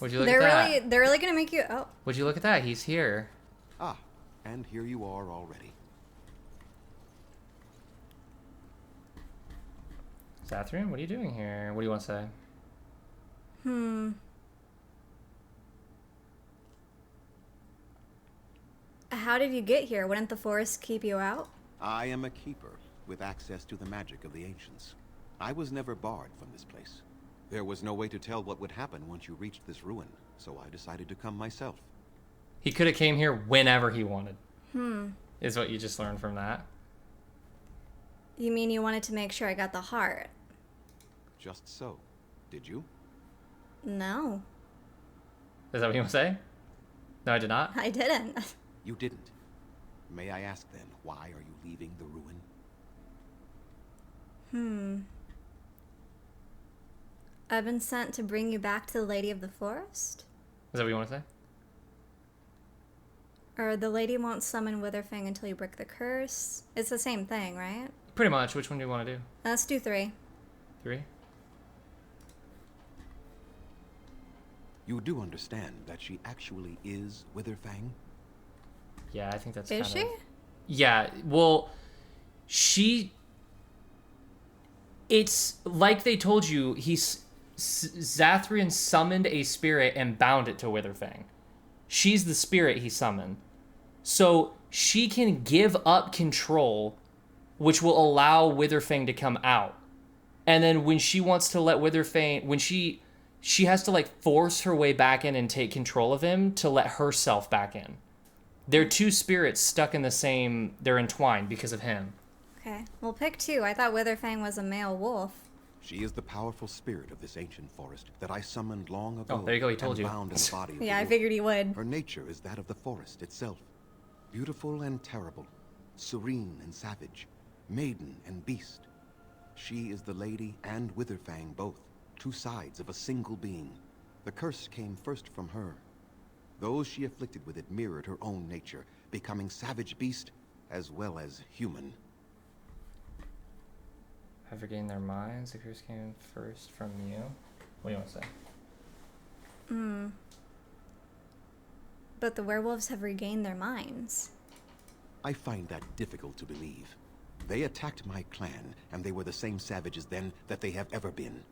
A: Would you look at that?
B: They're really gonna make you. Oh.
A: Would you look at that? He's here.
J: Ah, and here you are already.
A: Zathrian, what are you doing here? What do you want to say?
B: How did you get here? Wouldn't the forest keep you out?
J: I am a keeper with access to the magic of the ancients. I was never barred from this place. There was no way to tell what would happen once you reached this ruin, so I decided to come myself.
A: He could have came here whenever he wanted. Is what you just learned from that.
B: You mean you wanted to make sure I got the heart?
J: Just so. Did you?
B: No.
A: Is that what you want to say? No, I did not.
B: I didn't.
J: You didn't. May I ask then, why are you leaving the ruin?
B: I've been sent to bring you back to the Lady of the Forest?
A: Is that what you want to say?
B: Or the lady won't summon Witherfang until you break the curse? It's the same thing, right?
A: Pretty much. Which one do you want to do?
B: Let's do 3.
A: 3?
J: You do understand that she actually is Witherfang?
A: Yeah, I think that's
B: Is she?
A: Yeah, well, it's like they told you, Zathrian summoned a spirit and bound it to Witherfang. She's the spirit he summoned. So she can give up control, which will allow Witherfang to come out. And then when she wants to let Witherfang, when she has to like force her way back in and take control of him to let herself back in. They're 2 spirits stuck in the same, they're entwined because of him.
B: Okay, well pick 2. I thought Witherfang was a male wolf.
J: She is the powerful spirit of this ancient forest that I summoned long ago.
A: Oh, there you go, he told you.
J: Bound in the body of
B: Yeah,
J: the
B: I
J: wolf.
B: figured he would.
J: Her nature is that of the forest itself. Beautiful and terrible, serene and savage, maiden and beast. She is the lady and Witherfang both, 2 sides of a single being. The curse came first from her. Those she afflicted with it mirrored her own nature, becoming savage beast as well as human.
A: Have regained their minds. The curse came first from you. What do you want to say?
B: But the werewolves have regained their minds.
J: I find that difficult to believe. They attacked my clan, and they were the same savages then that they have ever been.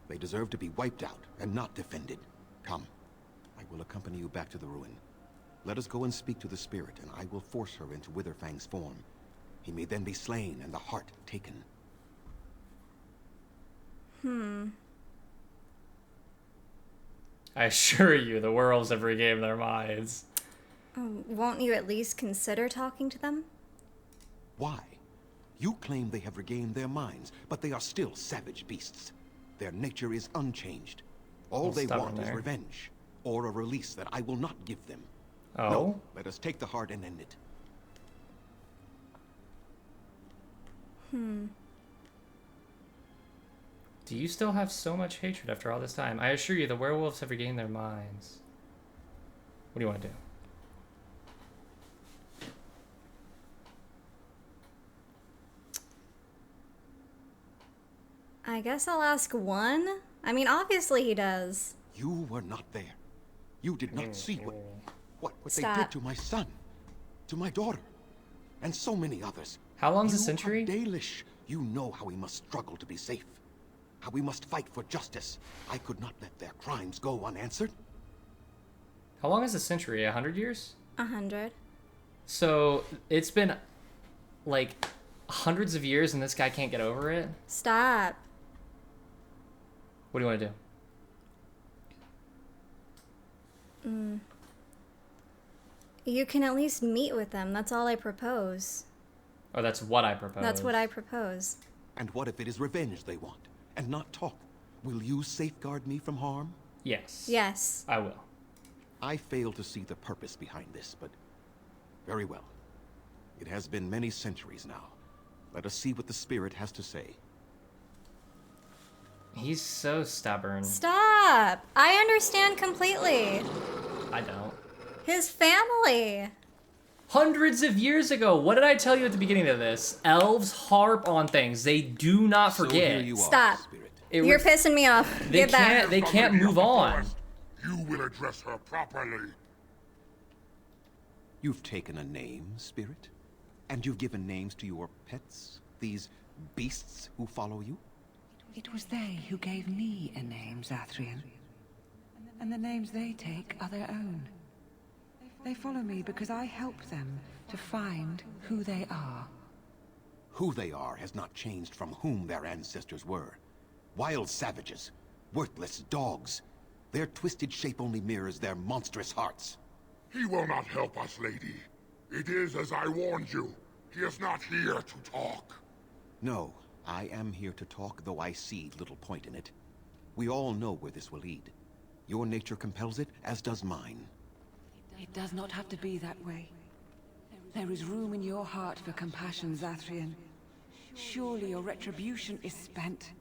J: They deserve to be wiped out and not defended. Come, I will accompany you back to the ruin. Let us go and speak to the spirit, and I will force her into Witherfang's form. He may then be slain and the heart taken.
A: I assure you, the werewolves have regained their minds.
B: Won't you at least consider talking to them?
J: Why? You claim they have regained their minds, but they are still savage beasts. Their nature is unchanged. All they want is revenge. or a release that I will not give them.
A: Oh?
J: No, let us take the heart and end it.
A: Do you still have so much hatred after all this time? I assure you, the werewolves have regained their minds. What do you want to do?
B: I guess I'll ask one. I mean, obviously he does.
J: You were not there. You did not see what they
B: Stop.
J: did to my son, to my daughter, and so many others.
A: How long's a
J: You
A: century?
J: are Dalish. You know how we must struggle to be safe, how we must fight for justice. I could not let their crimes go unanswered.
A: How long is a century? 100 years?
B: 100.
A: So it's been like hundreds of years and this guy can't get over it?
B: Stop.
A: What do you want to do?
B: You can at least meet with them. That's all I propose.
A: Oh, that's what I propose.
B: That's what I propose.
J: And what if it is revenge they want, and not talk? Will you safeguard me from harm?
A: Yes.
B: Yes.
A: I will.
J: I fail to see the purpose behind this, but very well. It has been many centuries now. Let us see what the spirit has to say.
A: He's so stubborn.
B: Stop. I understand completely.
A: I don't.
B: His family.
A: Hundreds of years ago, what did I tell you at the beginning of this? Elves harp on things. They do not
J: So
A: forget.
J: here you are,
B: Stop.
J: spirit.
B: You're pissing me off.
A: They
B: Get back.
A: They can't move on.
I: You will address her properly.
J: You've taken a name, spirit? And you've given names to your pets? These beasts who follow you?
H: It was they who gave me a name, Zathrian. And the names they take are their own. They follow me because I help them to find who they are.
J: Who they are has not changed from whom their ancestors were. Wild savages, worthless dogs. Their twisted shape only mirrors their monstrous hearts.
I: He will not help us, lady. It is as I warned you. He is not here to talk.
J: No, I am here to talk, though I see little point in it. We all know where this will lead. Your nature compels it, as does mine.
H: It does not have to be that way. There is room in your heart for compassion, Zathrian. Surely your retribution is spent.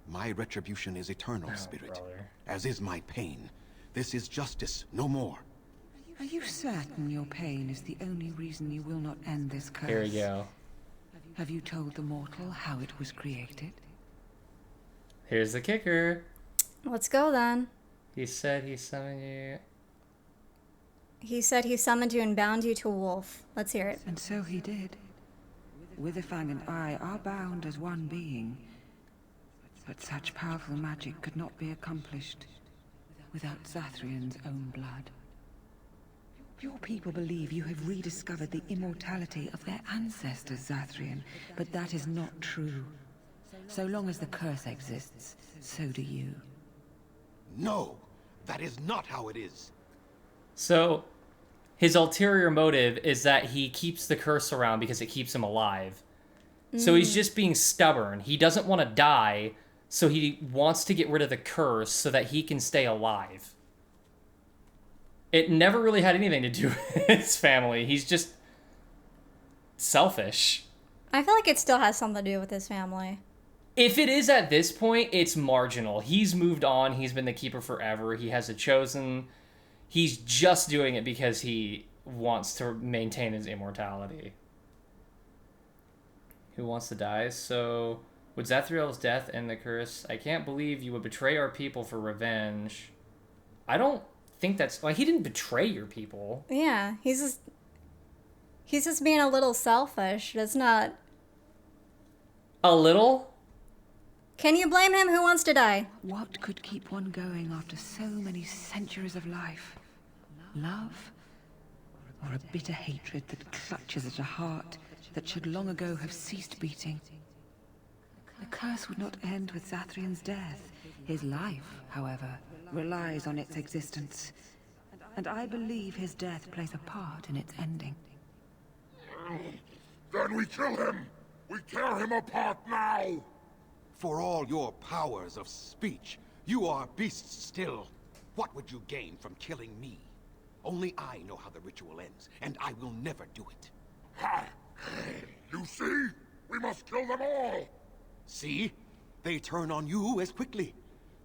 J: My retribution is eternal, spirit.
A: brother.
J: As is my pain. This is justice, no more.
H: Are you certain your pain is the only reason you will not end this curse?
A: Here we go.
H: Have you told the mortal how it was created?
A: Here's the kicker.
B: Let's go then.
A: He said he summoned you.
B: He said he summoned you and bound you to a wolf. Let's hear it.
H: And so he did. Witherfang and I are bound as one being. But such powerful magic could not be accomplished without Zathrian's own blood. Your people believe you have rediscovered the immortality of their ancestors, Zathrian, but that is not true. So long as the curse exists, so do you.
J: No, that is not how it is.
A: So, his ulterior motive is that he keeps the curse around because it keeps him alive. So he's just being stubborn. He doesn't want to die, so he wants to get rid of the curse so that he can stay alive. It never really had anything to do with his family. He's just selfish.
B: I feel like it still has something to do with his family.
A: If it is at this point, it's marginal. He's moved on. He's been the keeper forever. He has a chosen. He's just doing it because he wants to maintain his immortality. Who wants to die? So, would Zathriel's death end the curse? I can't believe you would betray our people for revenge. I don't think that's... Like, he didn't betray your people.
B: Yeah, he's just being a little selfish. That's not...
A: A little?
B: Can you blame him? Who wants to die?
H: What could keep one going after so many centuries of life? Love? Or a bitter hatred that clutches at a heart that should long ago have ceased beating? The curse would not end with Zathrian's death. His life, however, relies on its existence. And I believe his death plays a part in its ending.
I: Then we kill him! We tear him apart now!
J: For all your powers of speech, you are beasts still. What would you gain from killing me? Only I know how the ritual ends, and I will never do it.
I: Ha! You see? We must kill them all!
J: See? They turn on you as quickly.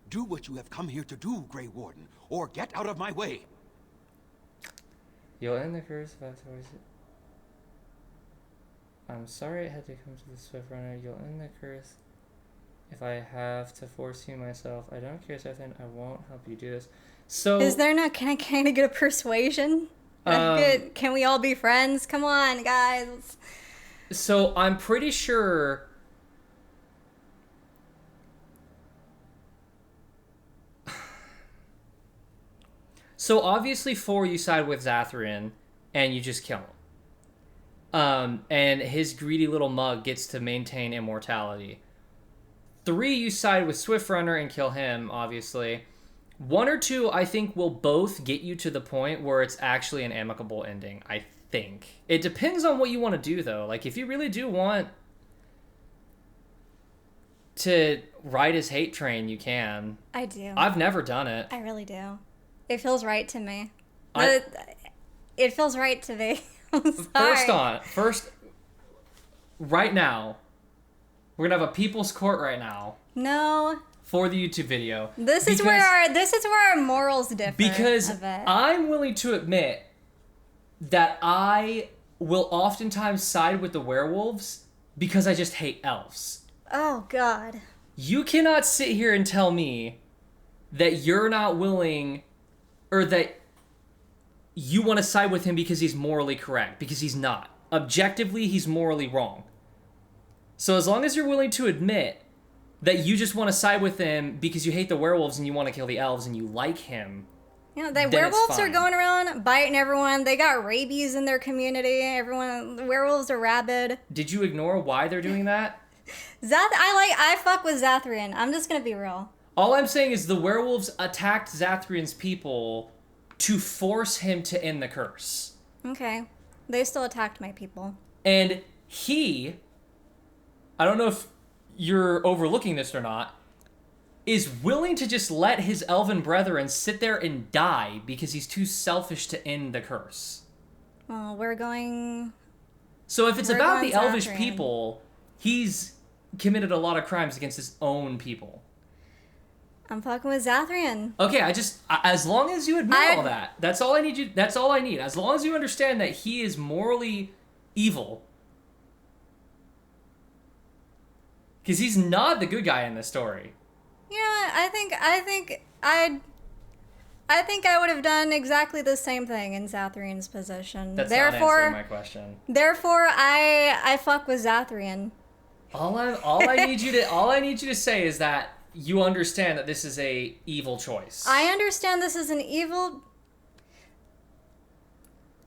J: Do what you have come here to do, Grey Warden, or get out of my way.
A: You'll end the curse if I towards it. I'm sorry it had to come to the Swift Runner. You'll end the curse if I have to force you myself. I don't care, Suthan. I won't help you do this. So
B: Is there not? Can I kind of get a persuasion? Can we all be friends? Come on, guys.
A: So I'm pretty sure. So obviously 4 you side with Zathrian and you just kill him. And his greedy little mug gets to maintain immortality. 3 you side with Swiftrunner and kill him, obviously. 1 or 2 I think will both get you to the point where it's actually an amicable ending, I think. It depends on what you want to do though. Like if you really do want to ride his hate train, you can.
B: I do.
A: I've never done it.
B: I really do. It feels right to me.
A: I-
B: It feels right to me. I'm sorry.
A: First, right now, we're gonna have a people's court right now
B: No.
A: for the YouTube video.
B: This is where our morals differ.
A: Because
B: a bit.
A: I'm willing to admit that I will oftentimes side with the werewolves because I just hate elves.
B: Oh God.
A: You cannot sit here and tell me that you're not willing, or that you want to side with him because he's morally correct, because he's not. Objectively, he's morally wrong. So as long as you're willing to admit that you just want to side with him because you hate the werewolves and you want to kill the elves and you like him,
B: You know, the
A: then it's
B: werewolves are
A: fine.
B: going around biting everyone. They got rabies in their community. The werewolves are rabid.
A: Did you ignore why they're doing that?
B: I fuck with Zathrian. I'm just gonna be real.
A: All I'm saying is the werewolves attacked Zathrian's people to force him to end the curse.
B: Okay. They still attacked my people.
A: And he, I don't know if you're overlooking this or not, is willing to just let his elven brethren sit there and die because he's too selfish to end the curse.
B: Well, we're going...
A: So if it's
B: We're
A: about
B: going
A: the elvish
B: Zathrian.
A: people, he's committed a lot of crimes against his own people.
B: I'm fucking with Zathrian.
A: Okay, as long as you admit all that, that's all I need. That's all I need. As long as you understand that he is morally evil, because he's not the good guy in this story.
B: You know what? I think I would have done exactly the same thing in Zathrian's position.
A: That's not answering my question.
B: Therefore, I fuck with Zathrian.
A: All I need you to say is that you understand that this is a evil choice.
B: I understand this is an evil...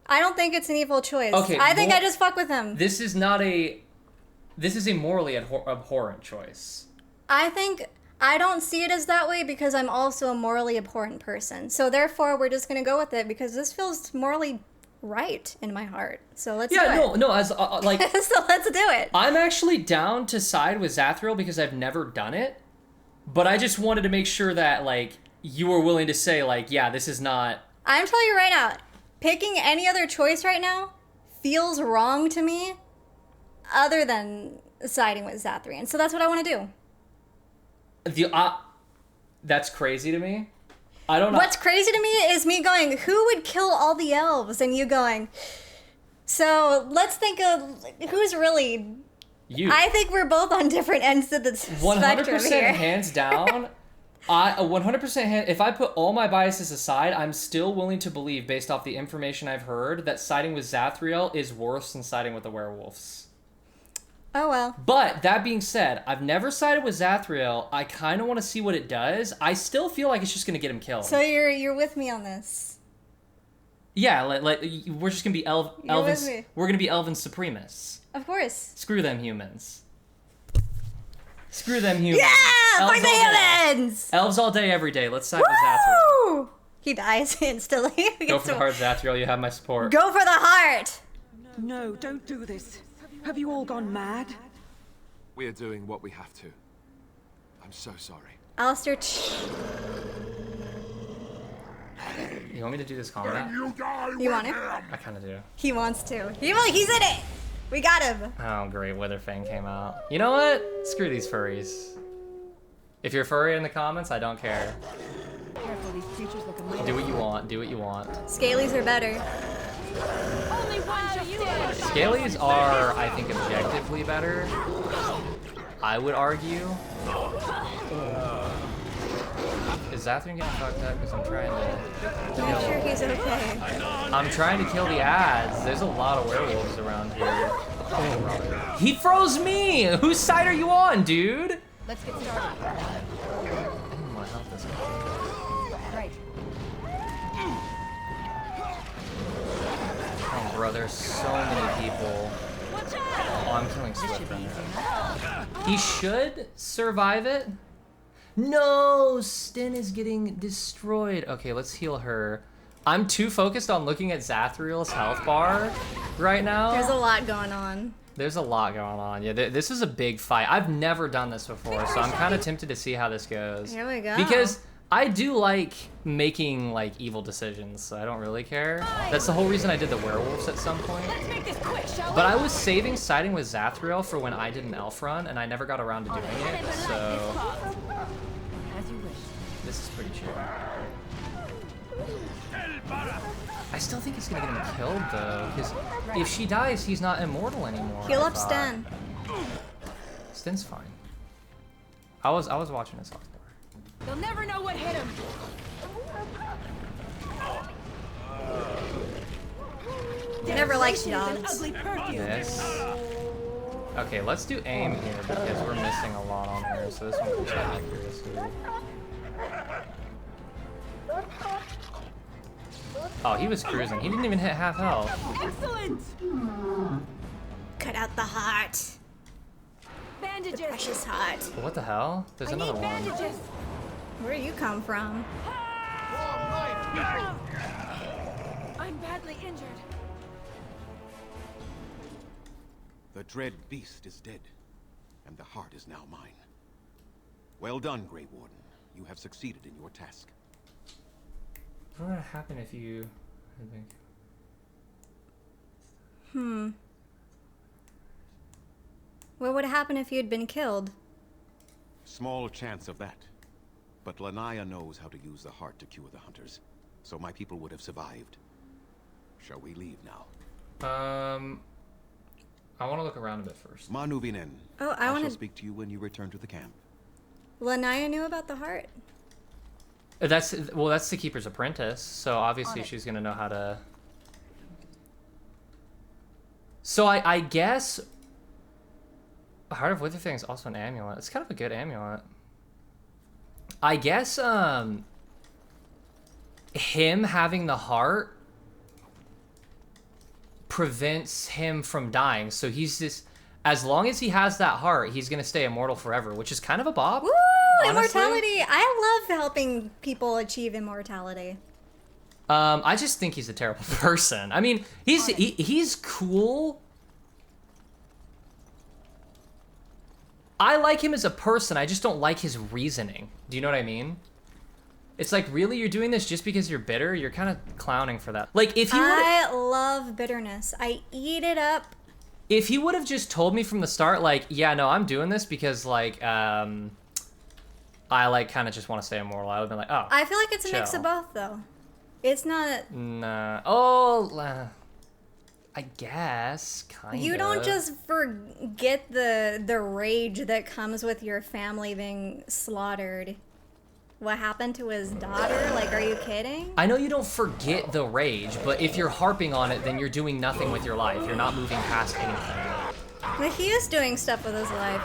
B: I don't think it's an evil choice.
A: Okay,
B: I think I just fuck with him.
A: This is a morally abhorrent choice.
B: I don't see it as that way because I'm also a morally abhorrent person. So therefore, we're just gonna go with it because this feels morally right in my heart. So let's do it.
A: No, as like
B: so let's do it.
A: I'm actually down to side with Zathriel because I've never done it, but I just wanted to make sure that like you were willing to say like, yeah, this is not.
B: I'm telling you right now, picking any other choice right now feels wrong to me, other than siding with Zathrian. So that's what I want to do.
A: That's crazy to me. I don't know.
B: What's crazy to me is me going, who would kill all the elves? And you going, so let's think of who's really...
A: You.
B: I think we're both on different ends of the spectrum
A: 100%
B: here.
A: hands down. 100% if I put all my biases aside, I'm still willing to believe, based off the information I've heard, that siding with Zathriel is worse than siding with the werewolves.
B: Oh well.
A: But that being said, I've never sided with Zathriel. I kind of want to see what it does. I still feel like it's just going to get him killed.
B: So you're with me on this.
A: Yeah, we're just going to be elven.
B: with me.
A: We're going to be elven supremists.
B: Of course.
A: Screw them humans. Screw them humans.
B: Yeah!
A: Elves
B: Fuck the
A: all day.
B: humans!
A: Elves all day, every day. Let's side with Zathriel.
B: Woo! He dies instantly.
A: Go for the heart, Zathriel. You have my support.
B: Go for the heart!
H: No, don't do this. Have you all gone mad?
F: We are doing what we have to. I'm so sorry.
B: Alistair,
A: You want me to do this combat?
I: You die
B: You
I: with
B: want it?
I: him!
A: I kind of do.
B: He wants to. He's in it. We got him.
A: Oh, great. Witherfang came out. You know what? Screw these furries. If you're furry in the comments, I don't care.
D: Careful, these creatures look amazing.
A: Do what you want. Do what you want.
B: Scalies are better.
D: Only one shall stand.
A: Scalies are, I think, objectively better. I would argue. Is Zathrin getting fucked up? Because I'm trying to...
B: Make sure he's okay.
A: I'm trying to kill the ads. There's a lot of werewolves around here. He froze me! Whose side are you on, dude?
D: Let's get started.
A: I didn't want to help this guy.
D: Right.
A: Oh, bro, there's so many people. Oh, I'm killing Swift right now. He should survive it. No, Sten is getting destroyed. Okay, let's heal her. I'm too focused on looking at Zathriel's health bar right now.
B: There's a lot going on.
A: There's a lot going on. Yeah, this is a big fight. I've never done this before, so I'm kind of tempted to see how this goes.
B: Here we go.
A: Because I do like making like evil decisions, so I don't really care. That's the whole reason I did the werewolves at some point.
D: Let's make this quick, shall we?
A: But I was saving siding with Zathriel for when I did an elf run, and I never got around to doing it, so
D: As you wish.
A: this is pretty chill. I still think it's gonna get him killed though, because if she dies, he's not immortal anymore.
B: Heal
A: I
B: up
A: thought.
B: Sten.
A: Sten's fine. I was watching his health bar.
D: They'll never know what hit him.
B: Never liked
D: An
B: dogs.
D: ugly perfume.
A: This. Okay, let's do aim here because we're missing a lot on here, so this one can check accuracy. Oh, he was cruising. He didn't even hit half health.
D: Excellent.
B: Cut out the heart.
D: Bandages.
B: Precious heart.
A: What the hell? There's
D: I
A: another
D: need
A: one.
D: bandages.
B: Where do you come from?
D: I'm badly injured.
J: The dread beast is dead, and the heart is now mine. Well done, Grey Warden. You have succeeded in your task.
A: What would happen if you...
B: What would happen if you had been killed?
J: Small chance of that. But Lanaya knows how to use the heart to cure the hunters, so my people would have survived. Shall we leave now?
A: I want to look around a bit first.
J: Manuvinen.
B: Oh, I
J: shall
B: wanna-
J: speak to you when you return to the camp.
B: Lanaya knew about the heart.
A: That's the Keeper's Apprentice, so obviously
D: On it.
A: she's gonna know how to... So I guess... Heart of Witherfang is also an amulet. It's kind of a good amulet. I guess, him having the heart prevents him from dying, so he's just... As long as he has that heart, he's gonna stay immortal forever, which is kind of a bop.
B: Woo!
A: honestly.
B: Immortality! I love helping people achieve immortality.
A: I just think he's a terrible person. I mean, he's cool. I like him as a person. I just don't like his reasoning. Do you know what I mean? It's like, really, you're doing this just because you're bitter? You're kind of clowning for that. Like, if he would,
B: I love bitterness. I eat it up.
A: if he would have just told me from the start, like, yeah, no, I'm doing this because, like, I like kind of just want to stay immortal, I would have been like, oh.
B: I feel like it's a mix
A: chill.
B: of both, though. It's not.
A: Nah. Oh, I guess, kind of.
B: You don't just forget the rage that comes with your family being slaughtered. What happened to his daughter? Like, are you kidding?
A: I know you don't forget the rage, but if you're harping on it, then you're doing nothing with your life. You're not moving past anything.
B: But he is doing stuff with his life.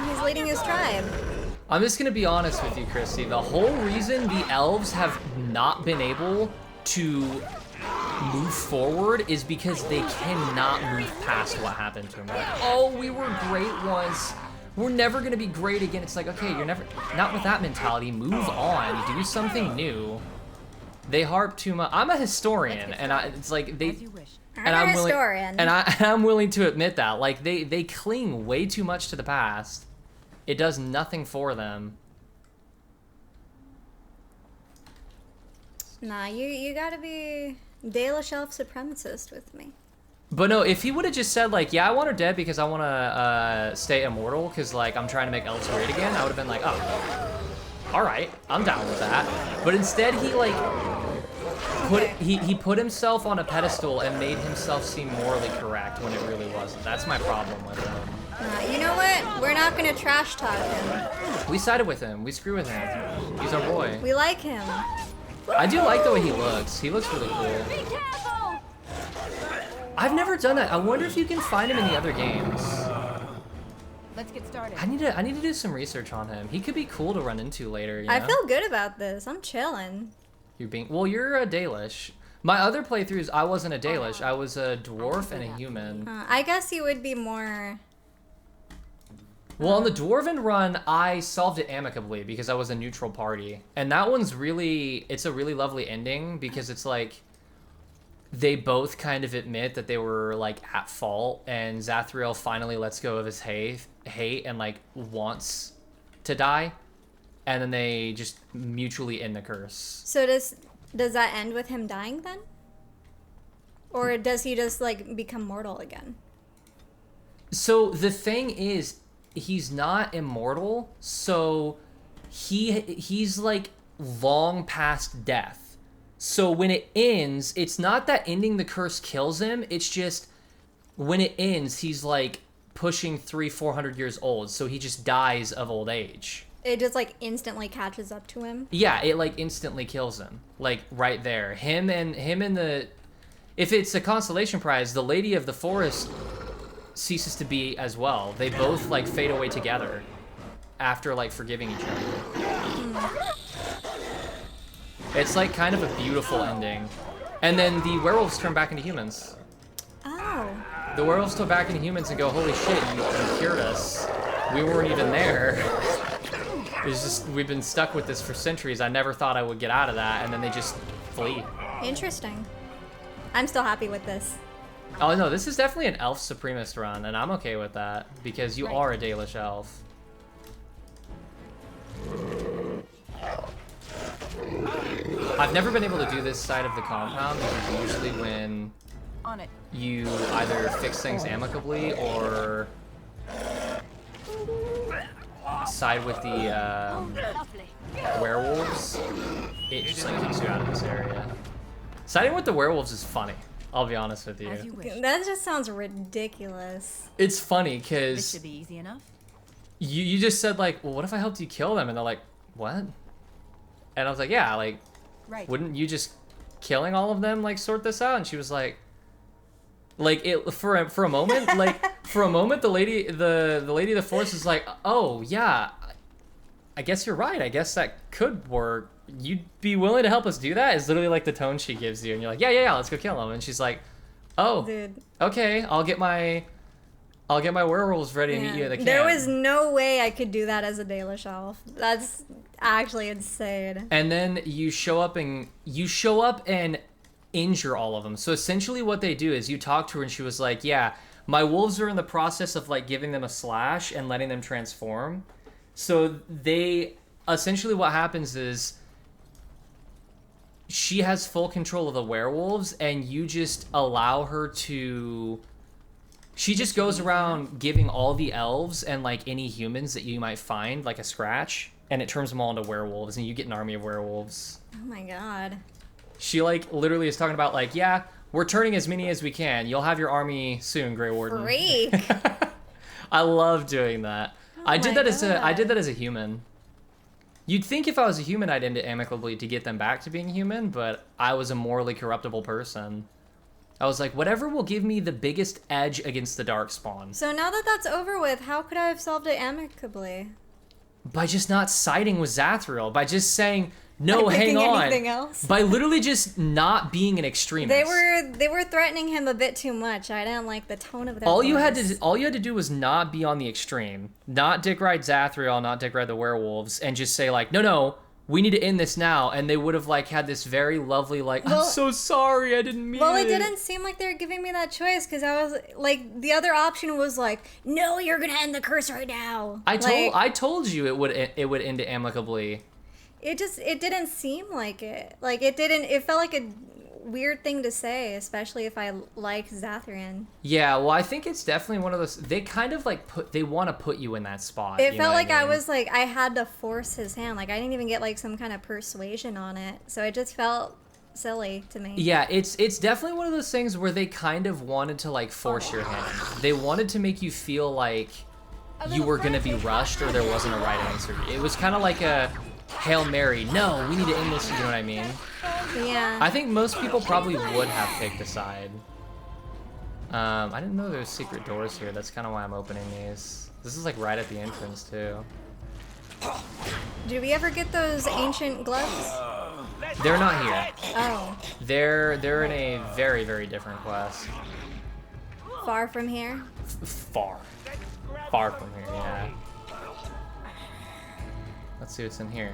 B: He's leading his tribe.
A: I'm just gonna be honest with you, Christy. The whole reason the elves have not been able to move forward is because they cannot move past what happened to them. Like, oh, we were great once. We're never gonna be great again. It's like, okay, you're never, not with that mentality. Move on, do something new. They harp too much. I'm a historian, and it's like they,
D: As you wish.
B: I'm a historian.
A: and I'm willing to admit that. Like they cling way too much to the past. It does nothing for them.
B: Nah, you gotta be Dalish elf supremacist with me.
A: But no, if he would have just said like, yeah, I want her dead because I want to stay immortal because like I'm trying to make elves great again, I would have been like, oh, all right, I'm down with that. But instead he like he put himself on a pedestal and made himself seem morally correct when it really wasn't. That's my problem with him.
B: You know what? We're not gonna trash talk him.
A: We sided with him. We screw with him. He's our boy.
B: We like him.
A: I do like the way he looks. He looks really cool.
D: Be careful!
A: I've never done that. I wonder if you can find him in the other games.
D: Let's get started.
A: I need to do some research on him. He could be cool to run into later. You know?
B: I feel good about this. I'm chilling.
A: You're a Dalish. My other playthroughs, I wasn't a Dalish. I was a dwarf and a human.
B: I guess you would be more.
A: Well, on the Dwarven run, I solved it amicably because I was a neutral party. And that one's it's a really lovely ending because it's like, they both kind of admit that they were like at fault and Zathriel finally lets go of his hate and like wants to die. And then they just mutually end the curse.
B: So does that end with him dying then? Or does he just like become mortal again?
A: So the thing is, he's not immortal, so he's like long past death. So when it ends, it's not that ending the curse kills him, it's just when it ends, he's like pushing 300-400 years old, so he just dies of old age.
B: It just like instantly catches up to him.
A: Yeah, it like instantly kills him, like right there. Him and the, if it's a consolation prize, the Lady of the Forest ceases to be as well. They both like fade away together after like forgiving each other. It's like kind of a beautiful ending. And then the werewolves turn back into humans.
B: Oh.
A: The werewolves turn back into humans and go, holy shit, you cured us. We weren't even there. It's just, we've been stuck with this for centuries. I never thought I would get out of that, and then they just flee.
B: Interesting. I'm still happy with this.
A: Oh no, this is definitely an elf supremacist run, and I'm okay with that, because you are a Dalish elf. I've never been able to do this side of the compound, because usually when you either fix things amicably or side with the werewolves, it just like kicks you out of this area. Siding with the werewolves is funny. I'll be honest with you.
B: That just sounds ridiculous.
A: It's funny because
D: This should be easy enough.
A: You just said like, well, what if I helped you kill them? And they're like, what? And I was like, yeah, like, wouldn't you just killing all of them like sort this out? And she was like it for a moment, like for a moment, the lady of the forest is like, oh yeah, I guess you're right. I guess that could work. You'd be willing to help us do that? Is literally like the tone she gives you, and you're like, yeah, let's go kill him. And she's like, oh,
B: dude,
A: okay, I'll get my werewolves ready to meet you at the camp.
B: There was no way I could do that as a Dalish elf. That's actually insane.
A: And then you show up and injure all of them. So essentially what they do is you talk to her and she was like, yeah, my wolves are in the process of like giving them a slash and letting them transform. So they essentially, what happens is she has full control of the werewolves and you just allow her to, she just goes around giving all the elves and like any humans that you might find like a scratch, and it turns them all into werewolves and you get an army of werewolves.
B: Oh my god.
A: She like literally is talking about like, yeah, we're turning as many as we can. You'll have your army soon, Grey Warden.
B: Freak.
A: I love doing that.
B: Oh
A: I did that as a human. You'd think if I was a human I'd end it amicably to get them back to being human, but I was a morally corruptible person. I was like, whatever will give me the biggest edge against the Darkspawn.
B: So now that that's over with, how could I have solved it amicably?
A: By just not siding with Zathriel, by just saying, no, hang on.
B: Anything else?
A: By literally just not being an extremist.
B: They were threatening him a bit too much. I didn't like the tone of their
A: all
B: voice.
A: you had to do was not be on the extreme. Not dick ride Zathriel, not dick ride the werewolves, and just say like, no, we need to end this now. And they would have like had this very lovely like, I'm so sorry, I didn't mean it.
B: Well, it didn't seem like they were giving me that choice, because I was like, the other option was like, no, you're gonna end the curse right now.
A: I told you it would end it amicably.
B: it didn't seem like it. Like, it felt like a weird thing to say, especially if I like Zathrian.
A: Yeah, well, I think it's definitely one of those, they kind of like they want to put you in that spot.
B: It
A: you know
B: felt
A: what
B: like
A: I
B: I
A: mean?
B: was like, I had to force his hand. Like, I didn't even get like some kind of persuasion on it. So it just felt silly to me.
A: Yeah, it's definitely one of those things where they kind of wanted to like force your hand. They wanted to make you feel like you were gonna be rushed or there wasn't a right answer. It was kind of like a Hail Mary. No, we need to end this. You know what I mean?
B: Yeah.
A: I think most people probably would have picked a side. I didn't know there was secret doors here. That's kind of why I'm opening these. This is like right at the entrance too.
B: Did we ever get those ancient gloves?
A: They're not here.
B: Oh.
A: They're in a very, very different quest.
B: Far from here?
A: Far from here, yeah. Let's see what's in here.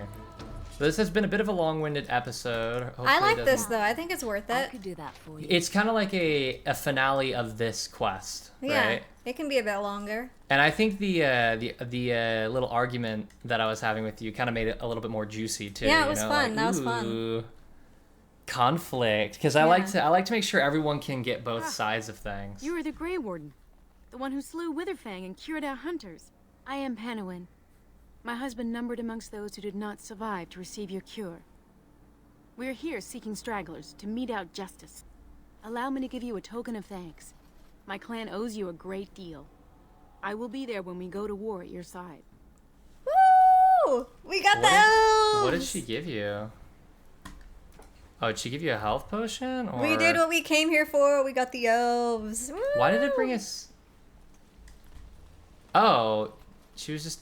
A: This has been a bit of a long-winded episode. Hopefully
B: I like
A: it
B: this
A: doesn't-
B: though. I think it's worth
C: I
B: it.
C: could do that for you.
A: It's kind of like a finale of this quest,
B: Yeah.
A: right?
B: It can be a bit longer.
A: And I think the little argument that I was having with you kind of made it a little bit more juicy too.
B: Yeah, it
A: you
B: was
A: know?
B: fun.
A: Like,
B: That was fun.
A: ooh, conflict, because I like to make sure everyone can get both sides of things.
D: You are the Grey Warden, the one who slew Witherfang and cured our hunters. I am Panowin. My husband numbered amongst those who did not survive to receive your cure. We are here seeking stragglers to mete out justice. Allow me to give you a token of thanks. My clan owes you a great deal. I will be there when we go to war at your side.
B: Woo! We got the elves!
A: What did she give you? Oh, did she give you a health potion? Or...
B: We did what we came here for. We got the elves. Woo!
A: Why did it bring us... Oh, she was just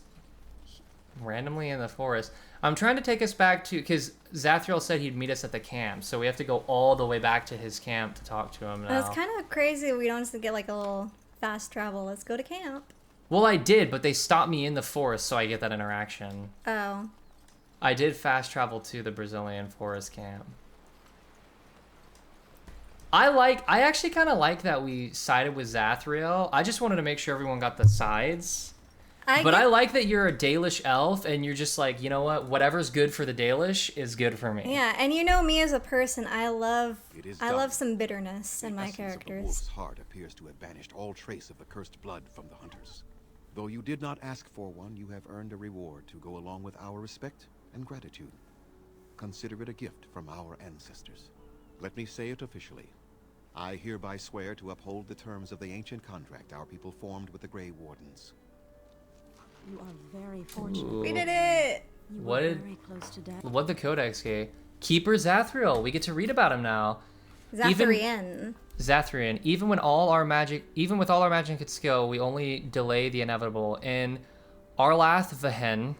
A: randomly in the forest. I'm trying to take us back to... Because Zathriel said he'd meet us at the camp, so we have to go all the way back to his camp to talk to him now.
B: That's kind of crazy. We don't just get like a little fast travel. Let's go to camp.
A: Well, I did, but they stopped me in the forest, so I get that interaction.
B: Oh.
A: I did fast travel to the Brazilian forest camp. I actually kind of like that we sided with Zathriel. I just wanted to make sure everyone got the sides. I like that you're a Dalish elf, and you're just like, you know what? Whatever's good for the Dalish is good for me.
B: Yeah, and you know me as a person, I love
J: done.
B: some bitterness in
J: The
B: my
J: essence of the
B: characters.
J: wolf's heart appears to have banished all trace of the cursed blood from the hunters. Though you did not ask for one, you have earned a reward to go along with our respect and gratitude. Consider it a gift from our ancestors. Let me say it officially. I hereby swear to uphold the terms of the ancient contract our people formed with the Grey Wardens.
D: You are very fortunate.
A: Ooh.
B: We did it!
D: You
A: What
D: were
A: did-
D: very close to death.
A: What the Codex gave? Keeper Zathriel. We get to read about him now.
B: Zathrian.
A: Zathrian. Even with all our magic and skill, we only delay the inevitable. In Arlathvehen,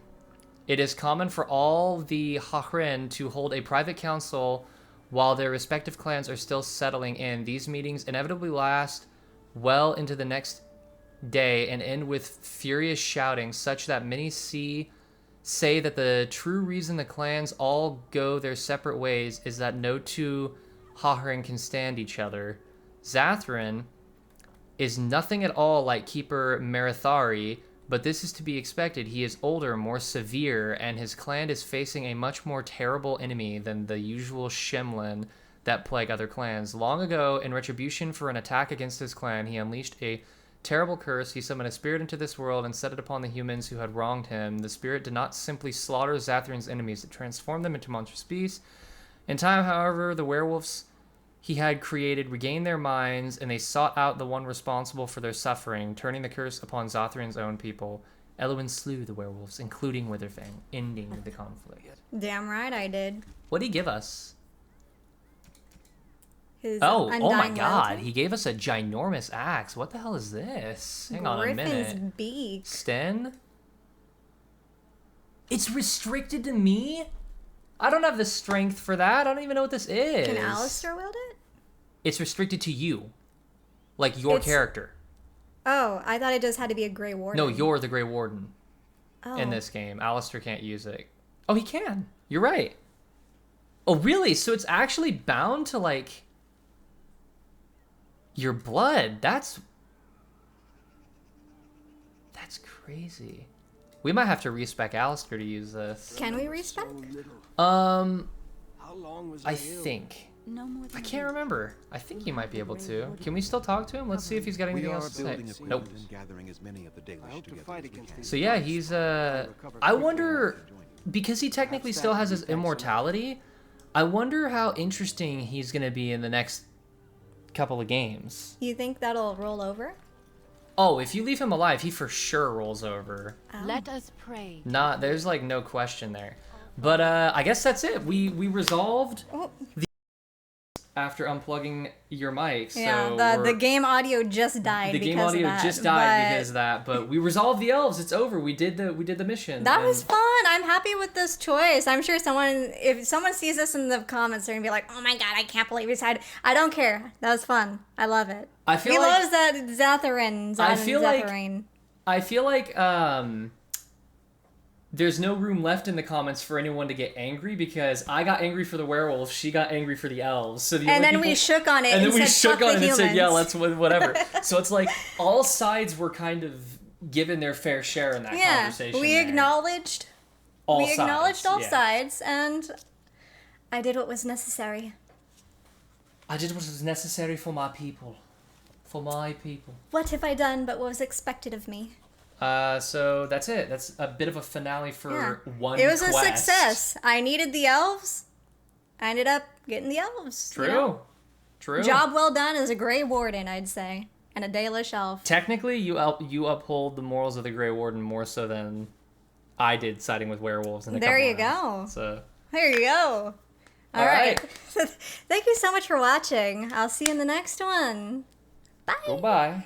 A: it is common for all the Hahrin to hold a private council while their respective clans are still settling in. These meetings inevitably last well into the next day and end with furious shouting, such that many say that the true reason the clans all go their separate ways is that no two Hahrin can stand each other. Zathrin is nothing at all like Keeper Marathari, but this is to be expected. He is older, more severe, and his clan is facing a much more terrible enemy than the usual Shemlin that plague other clans. Long ago, in retribution for an attack against his clan, he unleashed a terrible curse. He summoned a spirit into this world and set it upon the humans who had wronged him. The spirit did not simply slaughter Zathrin's enemies, it transformed them into monstrous beasts. In time, however, the werewolves he had created regained their minds, and they sought out the one responsible for their suffering, turning the curse upon Zathrin's own people. Elwyn slew the werewolves, including Witherfang, ending the conflict.
B: Damn right I did.
A: What did he give us?
B: His
A: Oh my
B: undying
A: god,
B: loyalty.
A: he gave us a ginormous axe. What the hell is this? Hang on a minute.
B: Griffin's beak.
A: Sten? It's restricted to me? I don't have the strength for that. I don't even know what this is.
B: Can Alistair wield it?
A: It's restricted to you. Like your
B: It's-
A: character.
B: Oh, I thought it just had to be a Grey Warden.
A: No, you're the Grey Warden
B: Oh.
A: in this game. Alistair can't use it. Oh, he can. You're right. Oh, really? So it's actually bound to, like, your blood. That's crazy. We might have to respec Alistair to use this.
B: Can we respec?
A: I think.
C: No more
A: I
C: than
A: can't remember. I think you might be able to. Can we still talk to him? Let's see if he's got anything else to say.
J: building a fleet
A: Nope.
J: and gathering as many of the Dalish together as we can.
A: So yeah, he's I wonder, because he technically still has his immortality, I wonder how interesting he's gonna be in the next couple of games.
B: You think that'll roll over?
A: Oh, if you leave him alive, he for sure rolls over.
C: Let us pray.
A: There's like no question there. But I guess that's it. We resolved the after unplugging your mic. So
B: Yeah, the game audio just died.
A: the game
B: because
A: audio
B: of that,
A: just died
B: but
A: because of that. But we resolved the elves. It's over. We did the mission.
B: that
A: and
B: was fun. I'm happy with this choice. I'm sure if someone sees this in the comments, they're gonna be like, "Oh my god, I can't believe we decided." I don't care. That was fun. I love it.
A: I feel
B: he
A: like
B: loves that Zatharin.
A: I feel like-
B: Zatharin.
A: I feel like there's no room left in the comments for anyone to get angry because I got angry for the werewolf, she got angry for the elves. So the
B: And
A: only
B: then
A: people,
B: we shook on it
A: and
B: and,
A: then we
B: said,
A: shook
B: "Fuck
A: on
B: the
A: it and said, "Yeah,
B: humans."
A: let's whatever." So it's like all sides were kind of given their fair share in that conversation.
B: We
A: there.
B: acknowledged
A: all
B: acknowledged all
A: yeah.
B: sides, and I did what was necessary.
A: I did what was necessary for my people. For my people.
B: What have I done but what was expected of me?
A: So that's it. That's a bit of a finale for one
B: It was
A: quest.
B: a success. I needed the elves. I ended up getting the elves.
A: True.
B: You know?
A: True.
B: Job well done as a Grey Warden, I'd say. And a Dalish elf.
A: Technically, you uphold the morals of the Grey Warden more so than I did siding with werewolves in a
B: There
A: couple
B: you
A: rounds.
B: go.
A: So
B: There you go.
A: All
B: All right.
A: right.
B: Thank you so much for watching. I'll see you in the next one. Bye.
A: goodbye.